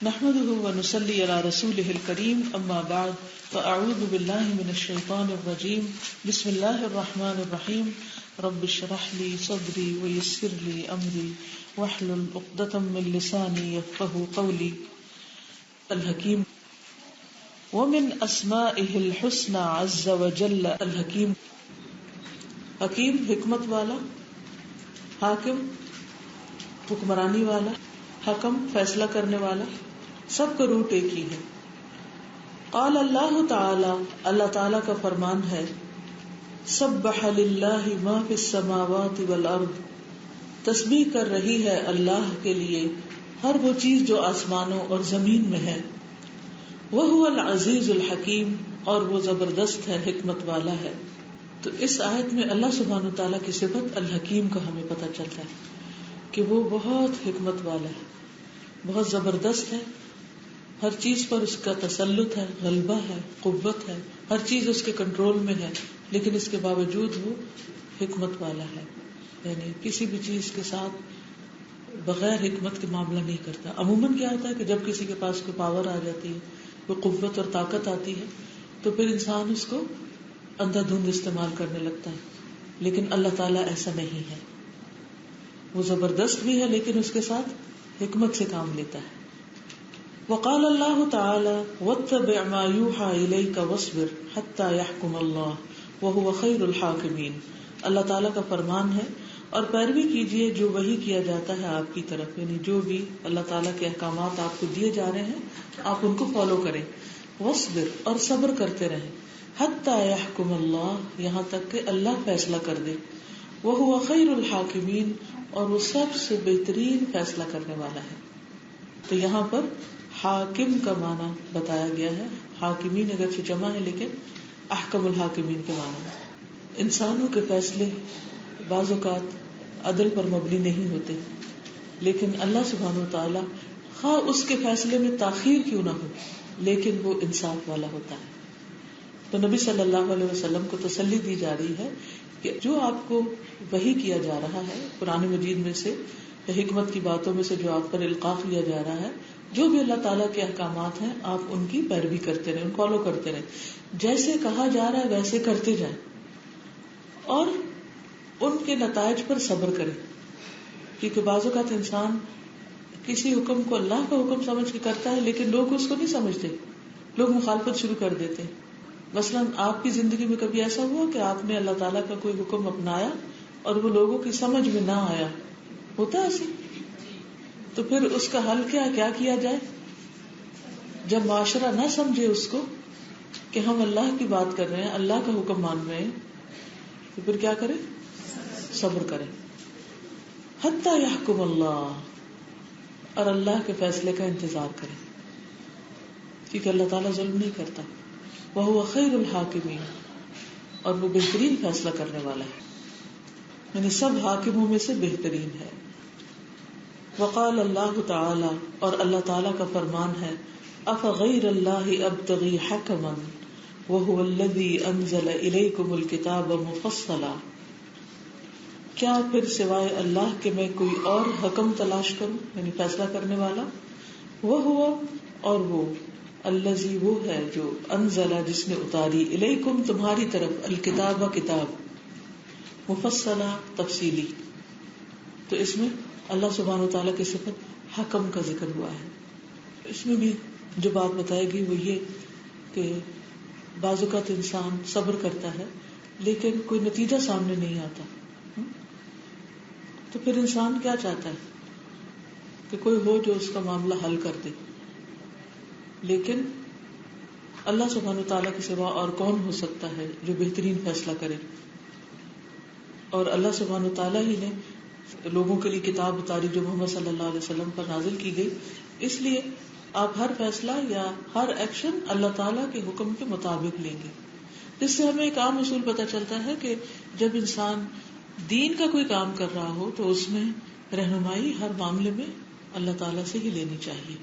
نحمده ونصلي على رسوله الكريم اما بعد فاعوذ بالله من الشيطان الرجيم بسم الله الرحمن الرحيم رب اشرح لي صدري ويسر لي امري واحلل عقدة من لساني يفقهوا قولي. الحكيم ومن اسمائه الحسنى عز وجل الحكيم. حکیم حکمت والا، حاکم حکمرانی والا، حکم فیصلہ کرنے والا، سب کا روٹ ایک ہی ہے. قال اللہ تعالی، اللہ تعالی کا فرمان ہے، سبح للہ ما فی السماوات والارض، تسبیح کر رہی ہے اللہ کے لیے ہر وہ چیز جو آسمانوں اور زمین میں ہے. وہو العزیز الحکیم، اور وہ زبردست ہے، حکمت والا ہے. تو اس آیت میں اللہ سبحانہ تعالیٰ کی صفت الحکیم کا ہمیں پتہ چلتا ہے کہ وہ بہت حکمت والا ہے، بہت زبردست ہے، ہر چیز پر اس کا تسلط ہے، غلبہ ہے، قوت ہے، ہر چیز اس کے کنٹرول میں ہے، لیکن اس کے باوجود وہ حکمت والا ہے. یعنی کسی بھی چیز کے ساتھ بغیر حکمت کے معاملہ نہیں کرتا. عموماً کیا ہوتا ہے کہ جب کسی کے پاس کوئی پاور آ جاتی ہے، کوئی قوت اور طاقت آتی ہے، تو پھر انسان اس کو اندھا دھند استعمال کرنے لگتا ہے. لیکن اللہ تعالیٰ ایسا نہیں ہے، وہ زبردست بھی ہے لیکن اس کے ساتھ حکمت سے کام لیتا ہے. وقال اللہ تعالی واتبع ما یوحى الیک واصبر حتی یحکم اللہ وہو خیر الحاکمین. اللہ تعالیٰ کا فرمان ہے، اور پیروی کیجیے جو وحی کیا جاتا ہے آپ کی طرف، یعنی جو بھی اللہ تعالیٰ کے احکامات آپ کو دیے جا رہے ہیں آپ ان کو فالو کریں. واصبر، اور صبر کرتے رہیں. حتی یحکم اللہ، یہاں تک کہ اللہ فیصلہ کر دے. وہو خیر الحاکمین، اور وہ سب سے بہترین فیصلہ کرنے والا ہے. تو یہاں پر حاکم کا معنی بتایا گیا ہے. حاکمین اگرچہ جمع ہے لیکن احکم الحاکمین کے معنی ہے. انسانوں کے فیصلے بعض اوقات عدل پر مبنی نہیں ہوتے، لیکن اللہ سبحانہ وتعالی خواہ اس کے فیصلے میں تاخیر کیوں نہ ہو لیکن وہ انصاف والا ہوتا ہے. تو نبی صلی اللہ علیہ وسلم کو تسلی دی جا رہی ہے کہ جو آپ کو وحی کیا جا رہا ہے قرآن مجید میں سے، حکمت کی باتوں میں سے جو آپ پر القاء کیا جا رہا ہے، جو بھی اللہ تعالیٰ کے احکامات ہیں آپ ان کی پیروی کرتے رہیں، ان کو فالو کرتے رہیں، جیسے کہا جا رہا ہے ویسے کرتے جائیں، اور ان کے نتائج پر صبر کریں. کیونکہ بعض اوقات انسان کسی حکم کو اللہ کا حکم سمجھ کے کرتا ہے لیکن لوگ اس کو نہیں سمجھتے، لوگ مخالفت شروع کر دیتے ہیں. مثلاً آپ کی زندگی میں کبھی ایسا ہوا کہ آپ نے اللہ تعالیٰ کا کوئی حکم اپنایا اور وہ لوگوں کی سمجھ میں نہ آیا؟ ہوتا ہے ایسے. تو پھر اس کا حل کیا کیا جائے؟ جب معاشرہ نہ سمجھے اس کو کہ ہم اللہ کی بات کر رہے ہیں، اللہ کا حکم مان رہے ہیں، تو پھر کیا کریں؟ صبر کریں. حتی یحکم اللہ، اور اللہ کے فیصلے کا انتظار کریں، کیونکہ اللہ تعالیٰ ظلم نہیں کرتا. وہو خیر الحاکمین، اور وہ بہترین فیصلہ کرنے والا ہے، یعنی سب حاکموں میں سے بہترین ہے. وقال اللہ تعالی، اور اللہ تعالیٰ کا فرمان ہے، افغیر اللہ ابتغی حکما وہو الذی انزل الیکم الکتاب مفصلا. کیا پھر سوائے اللہ کے میں کوئی اور حکم تلاش کروں، یعنی فیصلہ کرنے والا. وہو، اور وہ، الذی، وہ ہے جو، انزل، جس نے اتاری، الیکم، تمہاری طرف، الکتاب، کتاب، مفصلا، تفصیلی. تو اس میں اللہ سبحانہ وتعالیٰ کی صفت حکم کا ذکر ہوا ہے. اس میں بھی جو بات بتائے گی وہ یہ کہ بعض اوقات انسان صبر کرتا ہے لیکن کوئی نتیجہ سامنے نہیں آتا، تو پھر انسان کیا چاہتا ہے کہ کوئی ہو جو اس کا معاملہ حل کر دے. لیکن اللہ سبحانہ وتعالیٰ کے سوا اور کون ہو سکتا ہے جو بہترین فیصلہ کرے؟ اور اللہ سبحانہ وتعالیٰ ہی نے لوگوں کے لیے کتاب اتاری جو محمد صلی اللہ علیہ وسلم پر نازل کی گئی. اس لیے آپ ہر فیصلہ یا ہر ایکشن اللہ تعالیٰ کے حکم کے مطابق لیں گے. جس سے ہمیں ایک عام اصول پتہ چلتا ہے کہ جب انسان دین کا کوئی کام کر رہا ہو تو اس میں رہنمائی ہر معاملے میں اللہ تعالیٰ سے ہی لینی چاہیے،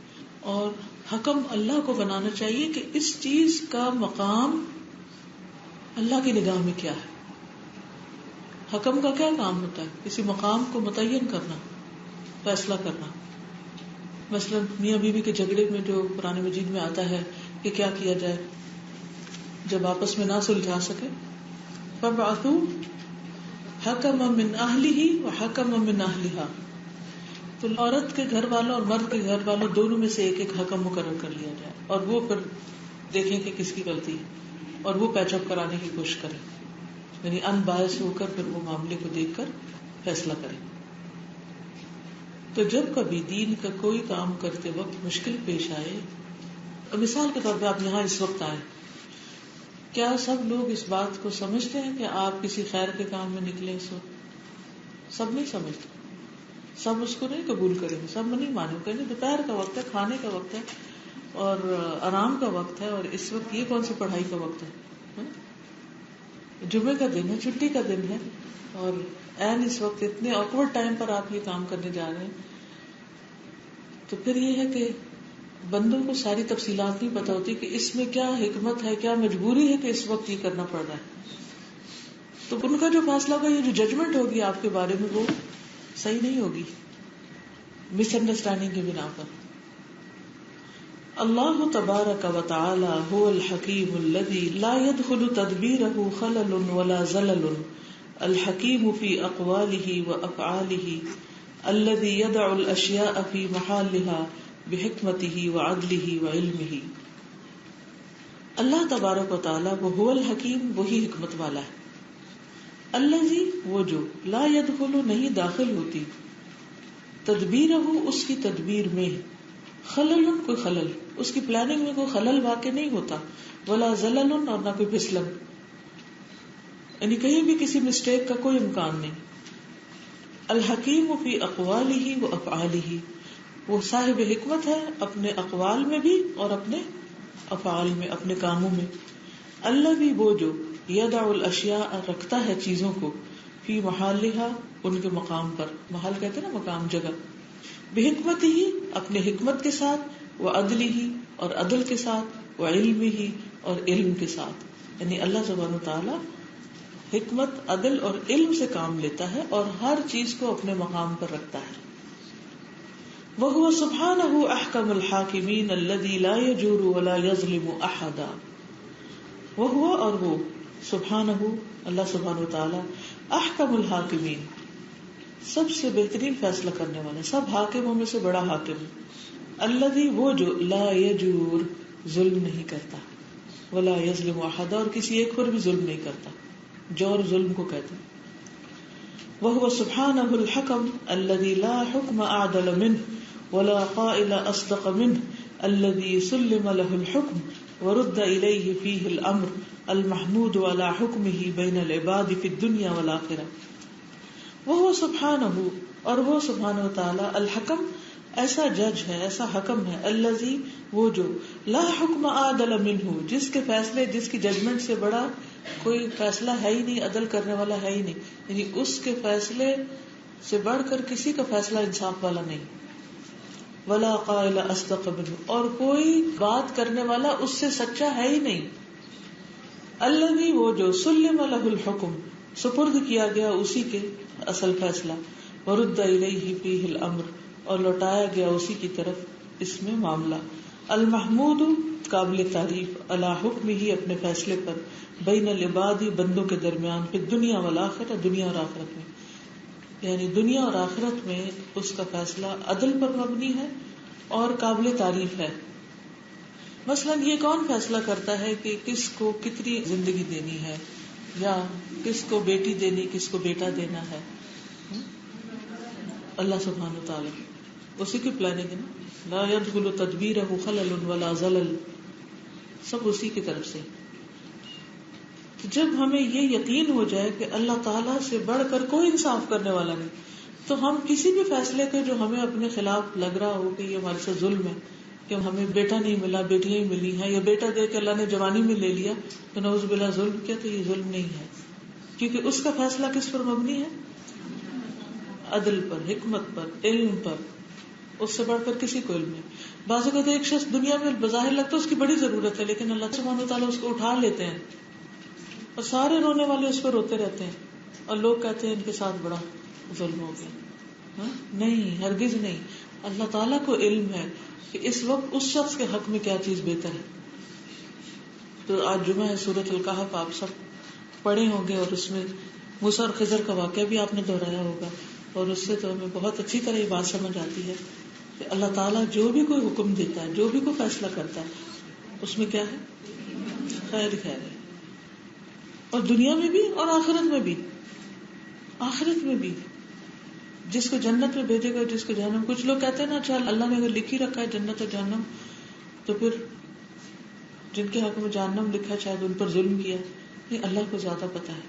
اور حکم اللہ کو بنانا چاہیے کہ اس چیز کا مقام اللہ کی نگاہ میں کیا ہے. حکم کا کیا کام ہوتا ہے؟ کسی مقام کو متعین کرنا، فیصلہ کرنا. مثلا میاں بیوی کے جھگڑے میں جو قرآن مجید میں آتا ہے کہ کیا کیا جائے جب آپس میں نہ سلجھا سکے، فَابْعَثُوا حَكَمًا مِّنْ أَهْلِهِ وَحَكَمًا مِّنْ أَهْلِهَا، تو عورت کے گھر والوں اور مرد کے گھر والوں دونوں میں سے ایک ایک حکم مقرر کر لیا جائے، اور وہ پھر دیکھیں کہ کس کی غلطی ہے اور وہ پیچ اپ کرانے کی کوشش کرے، یعنی ان باعث ہو کر پھر وہ معاملے کو دیکھ کر فیصلہ کرے۔ تو جب کبھی دین کا کوئی کام کرتے وقت مشکل پیش آئے، مثال کے طور پہ آپ یہاں اس وقت آئے، کیا سب لوگ اس بات کو سمجھتے ہیں کہ آپ کسی خیر کے کام میں نکلے اس وقت؟ سب نہیں سمجھتے، سب اس کو نہیں قبول کریں گے، سب نہیں مانیں گے، کہیں دوپہر کا وقت ہے، کھانے کا وقت ہے اور آرام کا وقت ہے، اور اس وقت یہ کون سی پڑھائی کا وقت ہے؟ جمعے کا دن ہے، چھٹی کا دن ہے، اور عین اس وقت اتنے آکورڈ ٹائم پر آپ یہ کام کرنے جا رہے ہیں۔ تو پھر یہ ہے کہ بندوں کو ساری تفصیلات نہیں پتا ہوتی کہ اس میں کیا حکمت ہے، کیا مجبوری ہے کہ اس وقت یہ کرنا پڑ رہا ہے۔ تو ان کا جو فیصلہ ہوگا، یہ جو ججمنٹ ہوگی آپ کے بارے میں، وہ صحیح نہیں ہوگی، مس انڈرسٹینڈنگ کی بنا پر۔ اللہ تبارک و تعالی هو الحکیم الذی لا يدخل تدبیرہ خلل ولا زلل، الحکیم فی اقوالہ وافعالہ الذی یضع الاشیاء فی محلها بحکمتہ وعدلہ وعلمہ۔ اللہ تبارک و تعالی وہ هو الحکیم، وہی حکمت والا ہے، الذی وہ جو، لا يدخل نہیں داخل ہوتی، تدبیرہ اس کی تدبیر میں، خلل کوئی خلل، اس کی پلاننگ میں کوئی خلل واقع نہیں ہوتا، ولا زلل اور نہ کوئی پھسلن، یعنی کہیں بھی کسی مسٹیک کا کوئی امکان نہیں۔ الحکیم فی اقوالہ و افعالہ، وہ صاحب حکمت ہے اپنے اقوال میں بھی اور اپنے افعال میں، اپنے کاموں میں۔ الذی وہ جو، یضع الاشیاء رکھتا ہے چیزوں کو، فی محلہا ان کے مقام پر، محل کہتے ہیں نا مقام، جگہ، بحکمتہ اپنے حکمت کے ساتھ، وعدلہ اور عدل کے ساتھ، وعلمہ اور علم کے ساتھ، یعنی اللہ سبحانہ وتعالی حکمت، عدل اور علم سے کام لیتا ہے اور ہر چیز کو اپنے مقام پر رکھتا ہے۔ وَهُوَ سُبْحَانَهُ أَحْكَمُ الْحَاكِمِينَ الَّذِي لَا يَجُورُ وَلَا يَظْلِمُ أَحَدًا۔ وَهُوَ اور وہ، سبحانہ اللہ سبحانہ وتعالی، احکم الحاکمین سب سے بہترین فیصلہ کرنے والا، سب حاکموں میں سے بڑا حاکم، الذی وہ جو، لا یجور ظلم نہیں کرتا، ولا یظلم احدا اور کسی ایک پر بھی ظلم نہیں کرتا، جور ظلم کو کہتے ہیں۔ وهو سبحانہ الحکم الذی لا حکم اعدل منہ ولا قائل اصدق منہ الذی سلم له الحکم ورد الیہ فیہ الامر المحمود على حکمہ بین العباد فی الدنیا والآخرہ۔ وہ سبحانہ اور وہ سبحانہ وتعالی، الحکم ایسا جج ہے، ایسا حکم ہے، الذی وہ جو، لا حکم اعدل منہ جس کے فیصلے، جس کی ججمنٹ سے بڑا کوئی فیصلہ ہے ہی نہیں، عدل کرنے والا ہے ہی نہیں، یعنی اس کے فیصلے سے بڑھ کر کسی کا فیصلہ انصاف والا نہیں، ولا قائل اصدق منہ اور کوئی بات کرنے والا اس سے سچا ہے ہی نہیں، الذی وہ جو، سلم له الحکم سپرد کیا گیا اسی کے اصل فیصلہ، ورد الیہ فیہ الامر اور لوٹایا گیا اسی کی طرف اس میں معاملہ، المحمود قابل تعریف، علی حکم ہی اپنے فیصلے پر، بین العباد بندوں کے درمیان، پھر دنیا والآخرہ دنیا اور آخرت میں، یعنی دنیا اور آخرت میں اس کا فیصلہ عدل پر مبنی ہے اور قابل تعریف ہے۔ مثلا یہ کون فیصلہ کرتا ہے کہ کس کو کتنی زندگی دینی ہے، یا کس کو بیٹی دینی، کس کو بیٹا دینا ہے؟ اللہ سبحانہ وتعالی، اسی کی پلاننگ ہے نا، لا يدخل تدبیرہ خلل ولا زلل، سب اسی کی طرف سے۔ جب ہمیں یہ یقین ہو جائے کہ اللہ تعالیٰ سے بڑھ کر کوئی انصاف کرنے والا نہیں، تو ہم کسی بھی فیصلے کے جو ہمیں اپنے خلاف لگ رہا ہو کہ یہ ہمارے سے ظلم ہے، کہ ہمیں بیٹا نہیں ملا، بیٹیاں ہی ملی ہیں، یا بیٹا دے کے اللہ نے جوانی میں لے لیا، تو نعوذ باللہ ظلم کیا؟ تو یہ ظلم نہیں ہے، کیونکہ اس کا فیصلہ کس پر مبنی ہے؟ عدل پر، حکمت پر، علم پر، اس سے بڑھ کر کسی کو علم نہیں۔ بعض اوقات ایک شخص دنیا میں بظاہر لگتا ہے اس کی بڑی ضرورت ہے، لیکن اللہ سبحانہ وتعالیٰ اس کو اٹھا لیتے ہیں اور سارے رونے والے اس پر روتے رہتے ہیں، اور لوگ کہتے ہیں ان کے ساتھ بڑا ظلم ہو گیا۔ نہیں، ہرگز نہیں، اللہ تعالیٰ کو علم ہے کہ اس وقت اس شخص کے حق میں کیا چیز بہتر ہے. تو آج جمعہ ہے، سورۃ الکہف آپ سب پڑھے ہوں گے، اور اس میں موسیٰ اور خضر کا واقعہ بھی آپ نے دہرایا ہوگا، اور اس سے تو ہمیں بہت اچھی طرح یہ بات سمجھ آتی ہے کہ اللہ تعالیٰ جو بھی کوئی حکم دیتا ہے، جو بھی کوئی فیصلہ کرتا ہے، اس میں کیا ہے؟ خیر خیر ہے. اور دنیا میں بھی اور آخرت میں بھی. آخرت میں بھی جس کو جنت میں بھیجے گا، جس کو جہنم. کچھ لوگ کہتے ہیں نا اچھا اللہ نے اگر لکھ ہی رکھا ہے جنت اور جہنم، تو پھر جن کے حق میں جہنم لکھا شاید ان پر ظلم کیا. نہیں، اللہ کو زیادہ پتا ہے.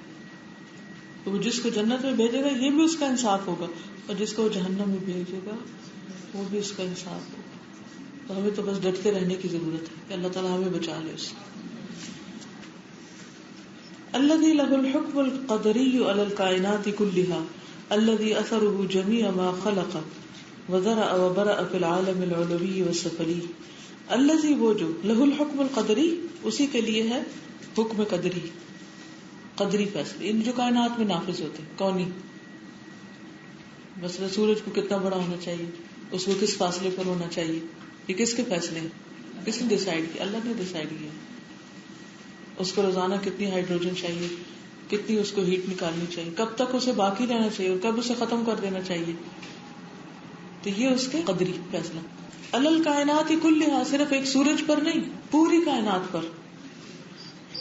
تو وہ جس کو جنت میں بھیجے گا یہ بھی اس کا انصاف ہوگا، اور جس کو وہ جہنم میں بھیجے گا وہ بھی اس کا انصاف ہوگا. تو ہمیں تو بس ڈٹتے رہنے کی ضرورت ہے کہ اللہ تعالیٰ ہمیں بچا لے اس سے. الذي له الحكم القدري على الكائنات كلها الذي اثره جميع ما خلق وذرأ وبرأ في العالم العلوي والسفلي. الذي وہ جو له الحكم القدري اسی کے لیے ہے حکم قدری، قدری فیصلے ان جو کائنات میں نافذ ہوتے ہیں کونی. مثلا سورج کو کتنا بڑا ہونا چاہیے، اس کو کس فاصلے پر ہونا چاہیے، یہ کس کے فیصلے ہیں؟ کس نے ڈیسائیڈ کیا؟ اللہ نے ڈیسائیڈ کیا. اس کو روزانہ کتنی ہائیڈروجن چاہیے، کتنی اس کو ہیٹ نکالنی چاہیے، کب تک اسے باقی رہنا چاہیے اور کب اسے ختم کر دینا چاہیے. تو یہ اس کے قدری فیصلہ. الل کائنات کلھا، صرف ایک سورج پر نہیں، پوری کائنات پر.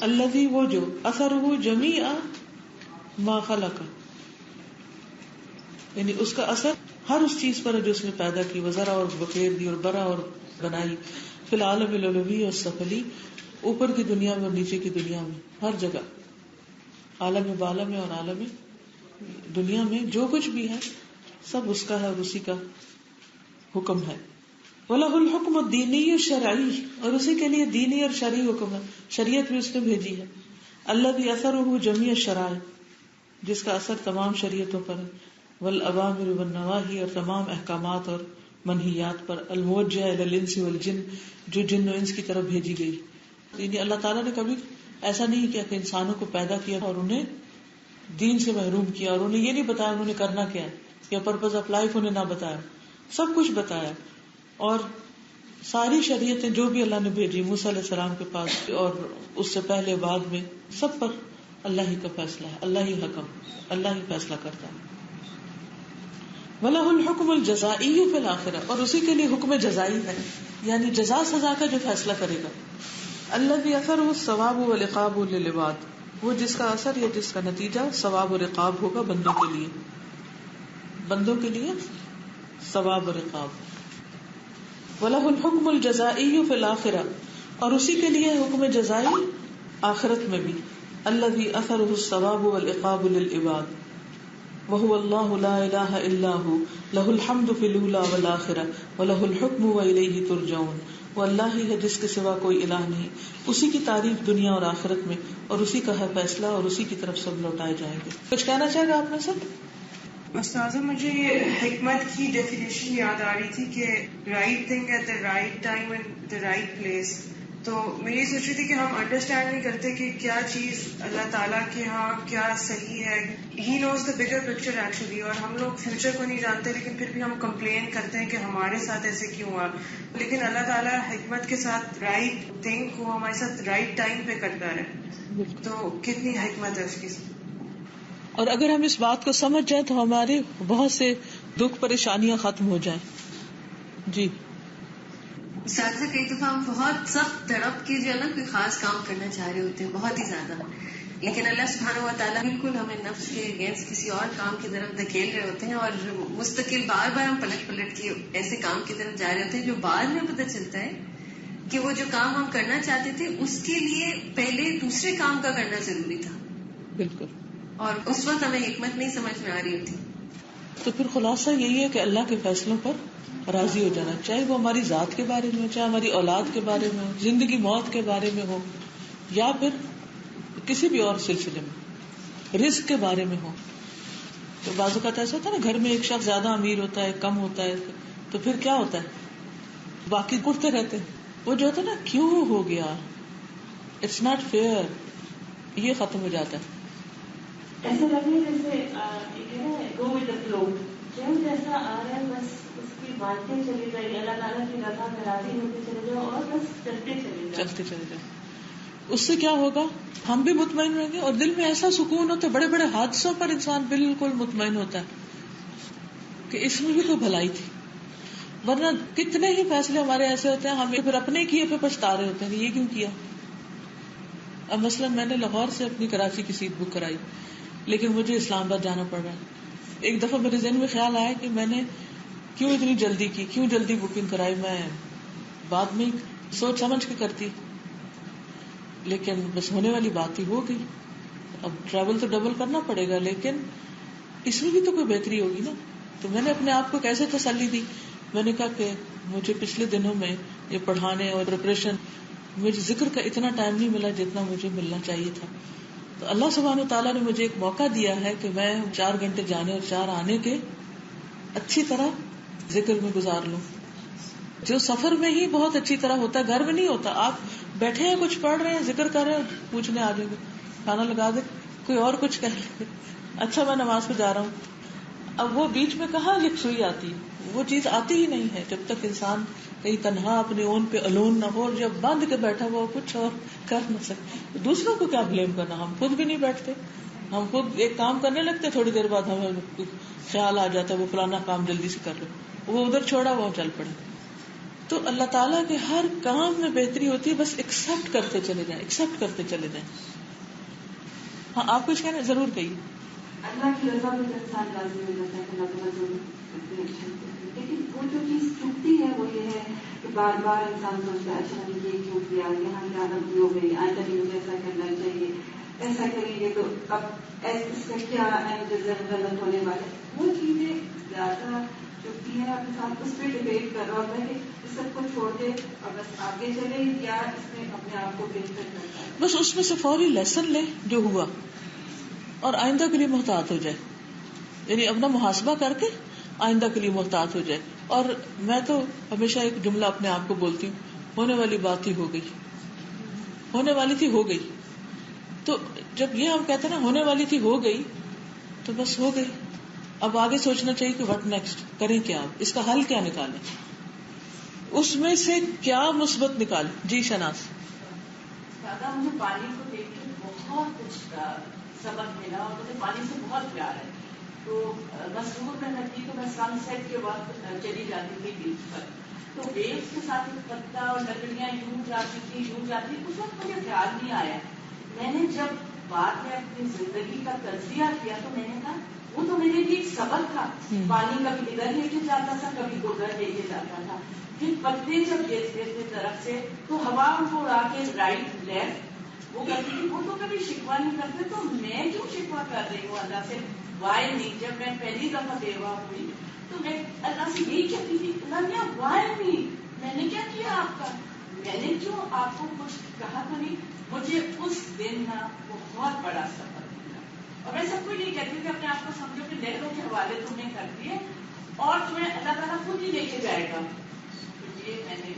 الذی وہ جو اثرہ جمیع ما خلق، یعنی اس کا اثر ہر اس چیز پر ہے جو اس نے پیدا کی. وزرا اور بکھیر دی، اور برا اور بنائی. فی العالم العلوی والسفلی، اوپر کی دنیا میں اور نیچے کی دنیا میں، ہر جگہ. عالم بالا میں اور عالم دنیا میں جو کچھ بھی ہے سب اس کا ہے اور اسی کا حکم ہے. وَلَهُ الْحُكْمُ الدِّينِيُّ الشَّرْعِيُّ، اور اسی کے لیے دینی اور شرعی حکم ہے، شریعت بھی اس نے بھیجی ہے. الَّذِي أَثَرُهُ جَمِيعُ الشَّرَائِعِ، جس کا اثر تمام شریعتوں پر ہے. وَالْأَوَامِرُ وَالنَّوَاهِي، اور تمام احکامات اور منہیات پر. الْمُوَجَّهَةِ إِلَى الْإِنسِ وَالْجِنِّ، جو جن و انس کی طرف بھیجی گئی. یعنی اللہ تعالیٰ نے کبھی ایسا نہیں کیا کہ انسانوں کو پیدا کیا اور انہیں دین سے محروم کیا اور انہیں یہ نہیں بتایا انہوں نے کرنا کیا ہے، یا پرپز آف لائف انہیں نہ بتایا. سب کچھ بتایا، اور ساری شریعتیں جو بھی اللہ نے بھیجی موسیٰ علیہ السلام کے پاس اور اس سے پہلے بعد میں، سب پر اللہ ہی کا فیصلہ ہے، اللہ ہی حکم، اللہ ہی فیصلہ کرتا ہے. وَلَهُ الْحُكْمُ الْجَزَائِيُّ فِي الْآخِرَةِ، اور اسی کے لیے حکم جزائی ہے، یعنی جزا سزا کا جو فیصلہ کرے گا. الذي اثره الثواب والعقاب للعباد، وہ جس کا اثر یا جس کا نتیجہ ثواب اور عقاب ہوگا بندوں کے لیے، بندوں کے لیے ثواب اور عقاب. وَلَهُ الْحُكْمُ الْجَزَائِيُّ فِي الْآخِرَةِ، اور اسی کے لیے حکم جزائی آخرت میں بھی. الذي اثره الثواب والعقاب للعباد وهو الله لا اله الا هو له الحمد في الاولى والآخرة وله الحكم واليه ترجعون. وہ اللہ ہی ہے جس کے سوا کوئی الہ نہیں، اسی کی تعریف دنیا اور آخرت میں، اور اسی کا ہے فیصلہ، اور اسی کی طرف سب لوٹائے جائیں گے. کچھ کہنا چاہے گا آپ نے سب؟ استاذہ مجھے حکمت کی ڈیفینیشن یاد آ رہی تھی کہ right thing at the right time and the right place. تو میں یہ سوچ رہی تھی کہ ہم انڈرسٹینڈ نہیں کرتے کہ کیا چیز اللہ تعالیٰ کے ہاں کیا صحیح ہے. ہی نوز دا بگر پکچر ایکچولی، اور ہم لوگ فیوچر کو نہیں جانتے، لیکن پھر بھی ہم کمپلین کرتے ہیں کہ ہمارے ساتھ ایسے کیوں ہوا. لیکن اللہ تعالیٰ حکمت کے ساتھ رائٹ تھنگ کو ہمارے ساتھ رائٹ ٹائم پہ کرتا ہے. تو کتنی حکمت ہے اس کی. اور اگر ہم اس بات کو سمجھ جائیں تو ہمارے بہت سے دکھ پریشانیاں ختم ہو جائیں. جی اساتذہ، کئی دفعہ ہم بہت سخت تڑپ کے جو ہے نا کوئی خاص کام کرنا چاہ رہے ہوتے ہیں، بہت ہی زیادہ، لیکن اللہ سبحانہ و تعالیٰ بالکل ہمیں نفس کے اگینسٹ کسی اور کام کی طرف دھکیل رہے ہوتے ہیں، اور مستقل بار بار ہم پلٹ کے ایسے کام کی طرف جا رہے ہوتے ہیں جو بعد میں پتہ چلتا ہے کہ وہ جو کام ہم کرنا چاہتے تھے اس کے لیے پہلے دوسرے کام کا کرنا ضروری تھا. بالکل. اور اس وقت ہمیں حکمت نہیں سمجھ میں آ رہی ہوتی. تو پھر خلاصہ یہی ہے کہ اللہ کے فیصلوں پر راضی ہو جانا، چاہے وہ ہماری ذات کے بارے میں ہو، چاہے ہماری اولاد کے بارے میں ہو، زندگی موت کے بارے میں ہو، یا پھر کسی بھی اور سلسلے میں، رزق کے بارے میں ہو. تو بعض اوقات ایسا ہوتا ہے نا، گھر میں ایک شخص زیادہ امیر ہوتا ہے، کم ہوتا ہے، تو پھر کیا ہوتا ہے، باقی اٹھتے رہتے ہیں. وہ جو ہوتا ہے نا کیوں ہو گیا، اٹس ناٹ فیئر، یہ ختم ہو جاتا ہے. ایسا لگتا ہے جیسے گو ود دا فلو، جو جیسا آ رہا ہے بس اس کی بانٹتے چلی جائے، اللہ تعالیٰ کی رضا میں راضی ہوتے چلے جاؤ اور بس چلتے چلے جاؤ. اس سے کیا ہوگا؟ ہم بھی مطمئن رہیں گے اور دل میں ایسا سکون ہوتا ہے. بڑے بڑے حادثوں پر انسان بالکل مطمئن ہوتا ہے کہ اس میں بھی کوئی بھلائی تھی. ورنہ کتنے ہی فیصلے ہمارے ایسے ہوتے ہیں ہم پھر اپنے کیے پہ پچھتا رہے ہوتے ہیں یہ کیوں کیا. اب مثلا میں نے لاہور سے اپنی کراچی کی سیٹ بک کرائی لیکن مجھے اسلام آباد جانا پڑ رہا ہے. ایک دفعہ میرے ذہن میں خیال آیا کہ میں نے کیوں اتنی جلدی کی، کیوں جلدی بکنگ کرائی. میں بعد میں سوچ سمجھ کے کرتی لیکن بس ہونے والی بات ہی ہو گئی. اب ٹریول تو ڈبل کرنا پڑے گا لیکن اس میں بھی تو کوئی بہتری ہوگی نا. تو میں نے اپنے آپ کو کیسے تسلی دی، میں نے کہا کہ مجھے پچھلے دنوں میں یہ پڑھانے اور پریپریشن مجھے ذکر کا اتنا ٹائم نہیں ملا جتنا مجھے ملنا چاہیے تھا. تو اللہ سبحانہ وتعالیٰ نے مجھے ایک موقع دیا ہے کہ میں 4 گھنٹے جانے اور 4 آنے کے اچھی طرح ذکر میں گزار لوں. جو سفر میں ہی بہت اچھی طرح ہوتا ہے، گھر میں نہیں ہوتا. آپ بیٹھے ہیں کچھ پڑھ رہے ہیں ذکر کر رہے ہیں پوچھنے آ جائیں گے کھانا لگا دے کوئی اور کچھ کہہ لے اچھا میں نماز پہ جا رہا ہوں. اب وہ بیچ میں کہاں یکسوئی آتی ہے، وہ چیز آتی ہی نہیں ہے جب تک انسان کہیں تنہا اپنے اون پہ الون نہ ہو اور جب باندھ کے بیٹھا ہوا کچھ اور کر نہ سکے. دوسروں کو کیا بلیم کرنا، ہم خود بھی نہیں بیٹھتے. ہم خود ایک کام کرنے لگتے تھوڑی دیر بعد ہمیں خیال آ جاتا ہے وہ فلانا کام جلدی سے کر لو، وہ ادھر چھوڑا وہ چل پڑے. تو اللہ تعالیٰ کے ہر کام میں بہتری ہوتی ہے، بس ایکسپٹ کرتے چلے جائیں، ایکسپٹ کرتے چلے جائیں. ہاں آپ کچھ کہنا ضرور کہیے. اللہ کی رضا میں انسان لازمی ہو جاتا ہے کہ اللہ تعالیٰ ضرور، لیکن وہ جو چیز چکتی ہے وہ یہ ہے کہ بار بار انسان سوچتا ہے اچھا ہم یہ کیوں کیا، یہاں کیا غلطی ہو گئی، آئندہ بھی مجھے ایسا کرنا چاہیے، ایسا کریں گے تو اب اس کا کیا غلط ہونے والا ہے. وہ چیزیں زیادہ چکتی ہے. آپ انسان اس پہ ڈبیٹ کر رہا ہوتا ہے کہ اس سب کو چھوڑ دے اور بس آگے چلے یا اس میں اپنے آپ کو بہتر کرتا ہے. بس اس میں سے فوری لیسن لے جو ہوا اور آئندہ کے لیے محتاط ہو جائے، یعنی اپنا محاسبہ کر کے آئندہ کے لیے محتاط ہو جائے. اور میں تو ہمیشہ ایک جملہ اپنے آپ کو بولتی ہوں، ہونے والی بات ہی ہو گئی، ہونے والی تھی ہو گئی. تو جب یہ ہم کہتے ہیں نا ہونے والی تھی ہو گئی تو بس ہو گئی. اب آگے سوچنا چاہیے کہ واٹ نیکسٹ، کریں کیا، اس کا حل کیا نکالیں، اس میں سے کیا مثبت نکالیں. جی شناز. دادا مجھے پانی کو دیکھ کے بہت کچھ سبق ملا اور مجھے پانی سے بہت پیار ہے. تو مصروف میں رہتی تو میں سن سیٹ کے وقت چلی جاتی تھی بیچ پر، تو ویوز کے ساتھ ایک پتا اور لکڑیاں یوں جاتی تھی یوں جاتی. اس وقت مجھے خیال نہیں آیا. میں نے جب بعد میں اپنی زندگی کا تجزیہ کیا تو میں نے کہا وہ تو میرے لیے ایک سبق تھا. پانی کبھی ادھر لے کے جاتا تھا کبھی ادھر لے کے جاتا تھا. پھر پتے جب گرتے تھے درخت سے تو ہوا ان کو اڑا کے رائٹ لیفٹ وہ کرتی تھی. وہ تو کبھی شکوا نہیں کرتے تو میں کیوں شکوا کر رہی ہوں اللہ سے، وائی نہیں. جب میں پہلی دفعہ بیوہ ہوئی تو میں اللہ سے یہی کہتی تھی اللہ میاں وائی نہیں، میں نے کیا کیا آپ کا، میں نے جو آپ کو کچھ کہا تو نہیں. مجھے اس دن نا بہت بڑا سفر ملا. اور میں سب کو نہیں کہتی کہ اپنے آپ کو سمجھو کہ لہروں کے حوالے تم نے کر دیے اور تمہیں اللہ تعالیٰ خود ہی لے کے جائے گا. تو یہ میں نے،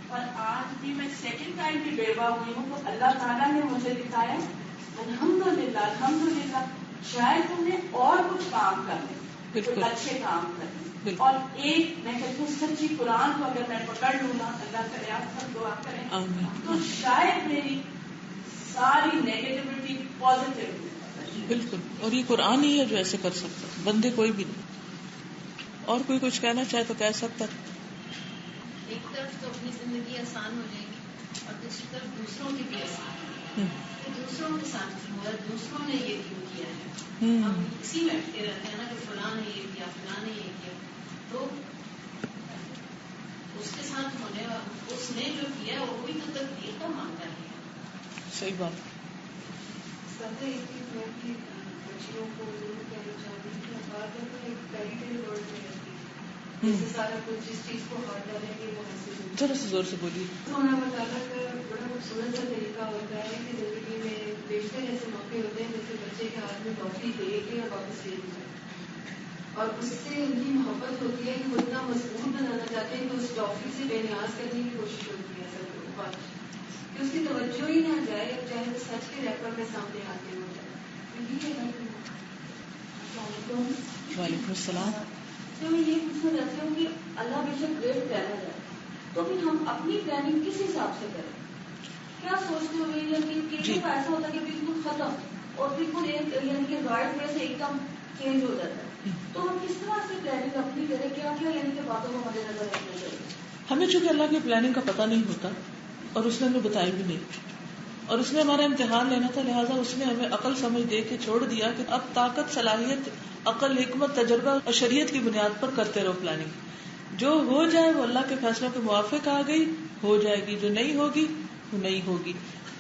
اور آج بھی میں سیکنڈ ٹائم بھی بیوہ ہوئی ہوں تو اللہ تعالیٰ نے مجھے دکھایا الحمدللہ الحمدللہ شاید تم نے اور کچھ کام کرنے، کچھ اچھے کام کرنے. اور ایک میں کہتی ہوں سچی قرآن کو اگر میں پکڑ لوں نا، اللہ کرے آپ سب دعا کریں تو شاید میری ساری نیگیٹیوٹی پازیٹیو. بالکل، اور یہ قرآن ہی ہے جو ایسے کر سکتا ہے، بندے کوئی بھی نہیں. اور کوئی کچھ کہنا چاہے تو کہہ سکتا ہے. ایک طرف تو اپنی زندگی آسان ہو جائے گی اور دوسری طرف دوسروں کی بھی آسان، دوسروں کے ساتھ ہوا، دوسروں نے یہ کیوں کیا ہے. ہم اسی میں اٹکے رہتے ہیں نا کہ فلاں نے یہ کیا فلاں نے یہ کیا. تو اس کے ساتھ ہونے والا اس نے جو کیا وہ بھی تو تقدیر کا مانتا ہے. صحیح بات. ایک چیز میں بھی بچیوں کو ضرور کہنا چاہتی ہوں کہ بات ہے تو ایک پیریٹل ورلڈ میں رہتی ہے، جیسے سارا کچھ جس چیز کو ہاتھ ڈالیں گے وہ حاصل ہوگی. ذرا سے زور سے بولیے. اللہ تعالیٰ کا بڑا خوبصورت سا طریقہ ہوتا ہے کہ زندگی میں بیشتر ایسے موقع ہوتے ہیں جیسے بچے کے ہاتھ میں ٹافی دے کے اور واپس لے جائے، اور اس سے ان کی محبت ہوتی ہے کہ وہ اتنا مضبوط بنانا چاہتے ہیں کہ اس ٹافی سے بے نیاز کرنے کی کوشش ہوتی ہے سب بات کہ اس کی توجہ ہی نہ جائے، چاہے وہ سچ کے ریپر میں سامنے آتے ہو جائے. یہ ہے وعلیکم السلام. تو میں یہ پوچھنا چاہتی ہوں کہ اللہ بے شک گریٹ پلانر ہے، تو پھر ہم اپنی پلاننگ کس حساب سے کریں؟ کیا سوچتے ہوئے یعنی کہ ایسا ہوتا ہے کہ بالکل ختم اور بالکل ایک یعنی کہ رائٹ میں سے ایک دم چینج ہو جاتا ہے، تو ہم کس طرح سے پلاننگ اپنی کریں؟ کیا کیا یعنی کہ باتوں کو مد نظر رکھنا چاہیے؟ ہمیں چونکہ اللہ کی پلاننگ کا پتہ نہیں ہوتا اور اس نے ہمیں بتائی بھی نہیں، اور اس نے ہمارا امتحان لینا تھا، لہٰذا اس نے ہمیں عقل سمجھ دے کے چھوڑ دیا کہ اب طاقت، صلاحیت، عقل، حکمت، تجربہ اور شریعت کی بنیاد پر کرتے رہو پلاننگ. جو ہو جائے وہ اللہ کے فیصلوں کے موافق آ گئی ہو جائے گی، جو نہیں ہوگی وہ نہیں ہوگی،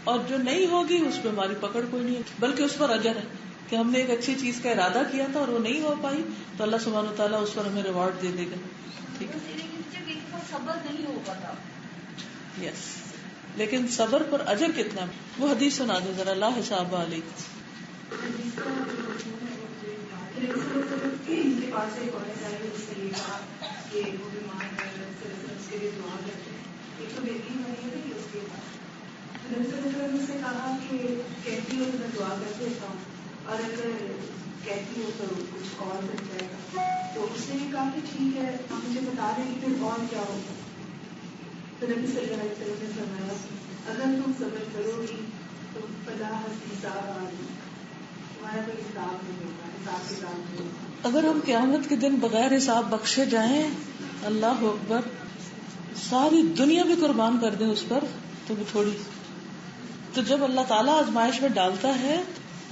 اور جو نہیں ہوگی اس پہ ہماری پکڑ کوئی نہیں ہے، بلکہ اس پر اجر ہے کہ ہم نے ایک اچھی چیز کا ارادہ کیا تھا اور وہ نہیں ہو پائی تو اللہ سبحانہ وتعالیٰ اس پر ہمیں ریوارڈ دے دے گا. ٹھیک ہے، صبر نہیں ہو پاتا. یس، لیکن صبر پر اجر کتنا؟ وہ حدیث سنا دیں ذرا. لا حساب علیک. سے کہا کہ کہتی ہو تو میں دعا کر دیتا ہوں، اور اگر کہتی ہو تو کچھ اور بن جائے گا. تو اس نے بھی کہا کہ ٹھیک ہے، آپ مجھے بتا دیں کہ پھر اور کیا ہوگا. تو نبی صلی اللہ علیہ وسلم نے فرمایا اگر تم صبر کرو گی تو فلاح حساب آ گئی، تمہارا کوئی حساب نہیں ہوگا، حساب کتاب نہیں ہوگا. اگر ہم قیامت کے دن بغیر حساب بخشے جائیں، اللہ اکبر، ساری دنیا بھی قربان کر دیں اس پر تو بھی تھوڑی. تو جب اللہ تعالیٰ آزمائش میں ڈالتا ہے،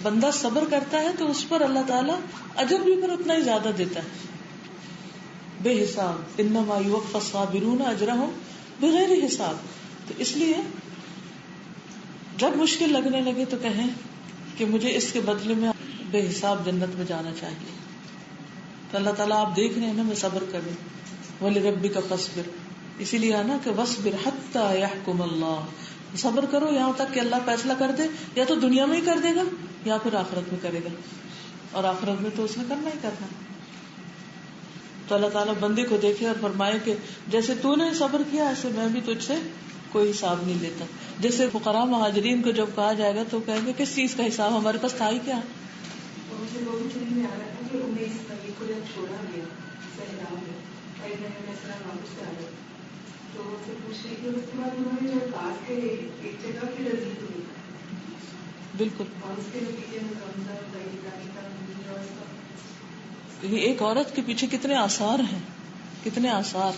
بندہ صبر کرتا ہے تو اس پر اللہ تعالیٰ اجر بھی پھر اتنا ہی زیادہ دیتا ہے بے حساب. انما یوفی الصابرون اجرہم بغیر حساب. تو اس لیے جب مشکل لگنے لگے تو کہیں کہ مجھے اس کے بدلے میں بے حساب جنت میں جانا چاہیے. تو اللہ تعالیٰ آپ دیکھ رہے ہیں نا، میں صبر کروں. وَلِرَبِّكَ فَاصْبِرْ، اسی لیے آنا کہ وَاصْبِرْ حَتَّى يَحْكُمَ اللَّهُ، صبر کرو یہاں تک کہ اللہ فیصلہ کر دے، یا تو دنیا میں ہی کر دے گا یا پھر آخرت میں کرے گا، اور آخرت میں تو اس نے کرنا ہی کرنا. تو اللہ تعالیٰ بندے کو دیکھے اور فرمائے کہ جیسے تو نے صبر کیا ایسے میں بھی تجھ سے کوئی حساب نہیں لیتا. جیسے فقراء مہاجرین کو جب کہا جائے گا تو کہیں گے کس چیز کا حساب، ہمارے پاس تھا ہی کیا. مجھے وہ بھی سمجھ میں آ رہا تھا کہ انیس مئی کو جب چھوڑا گیا صحرا میں، ایک مہینے میں اسلام واپس آ گئے، تو وہ سے پوچھ رہی کہ اس کے بعد انہوں نے جو کہا کہ ایک جگہ کی رزید ہوئی بالکل، اور اس کے نتیجے میں رمضان ایک عورت کے پیچھے کتنے آثار ہیں، کتنے آثار.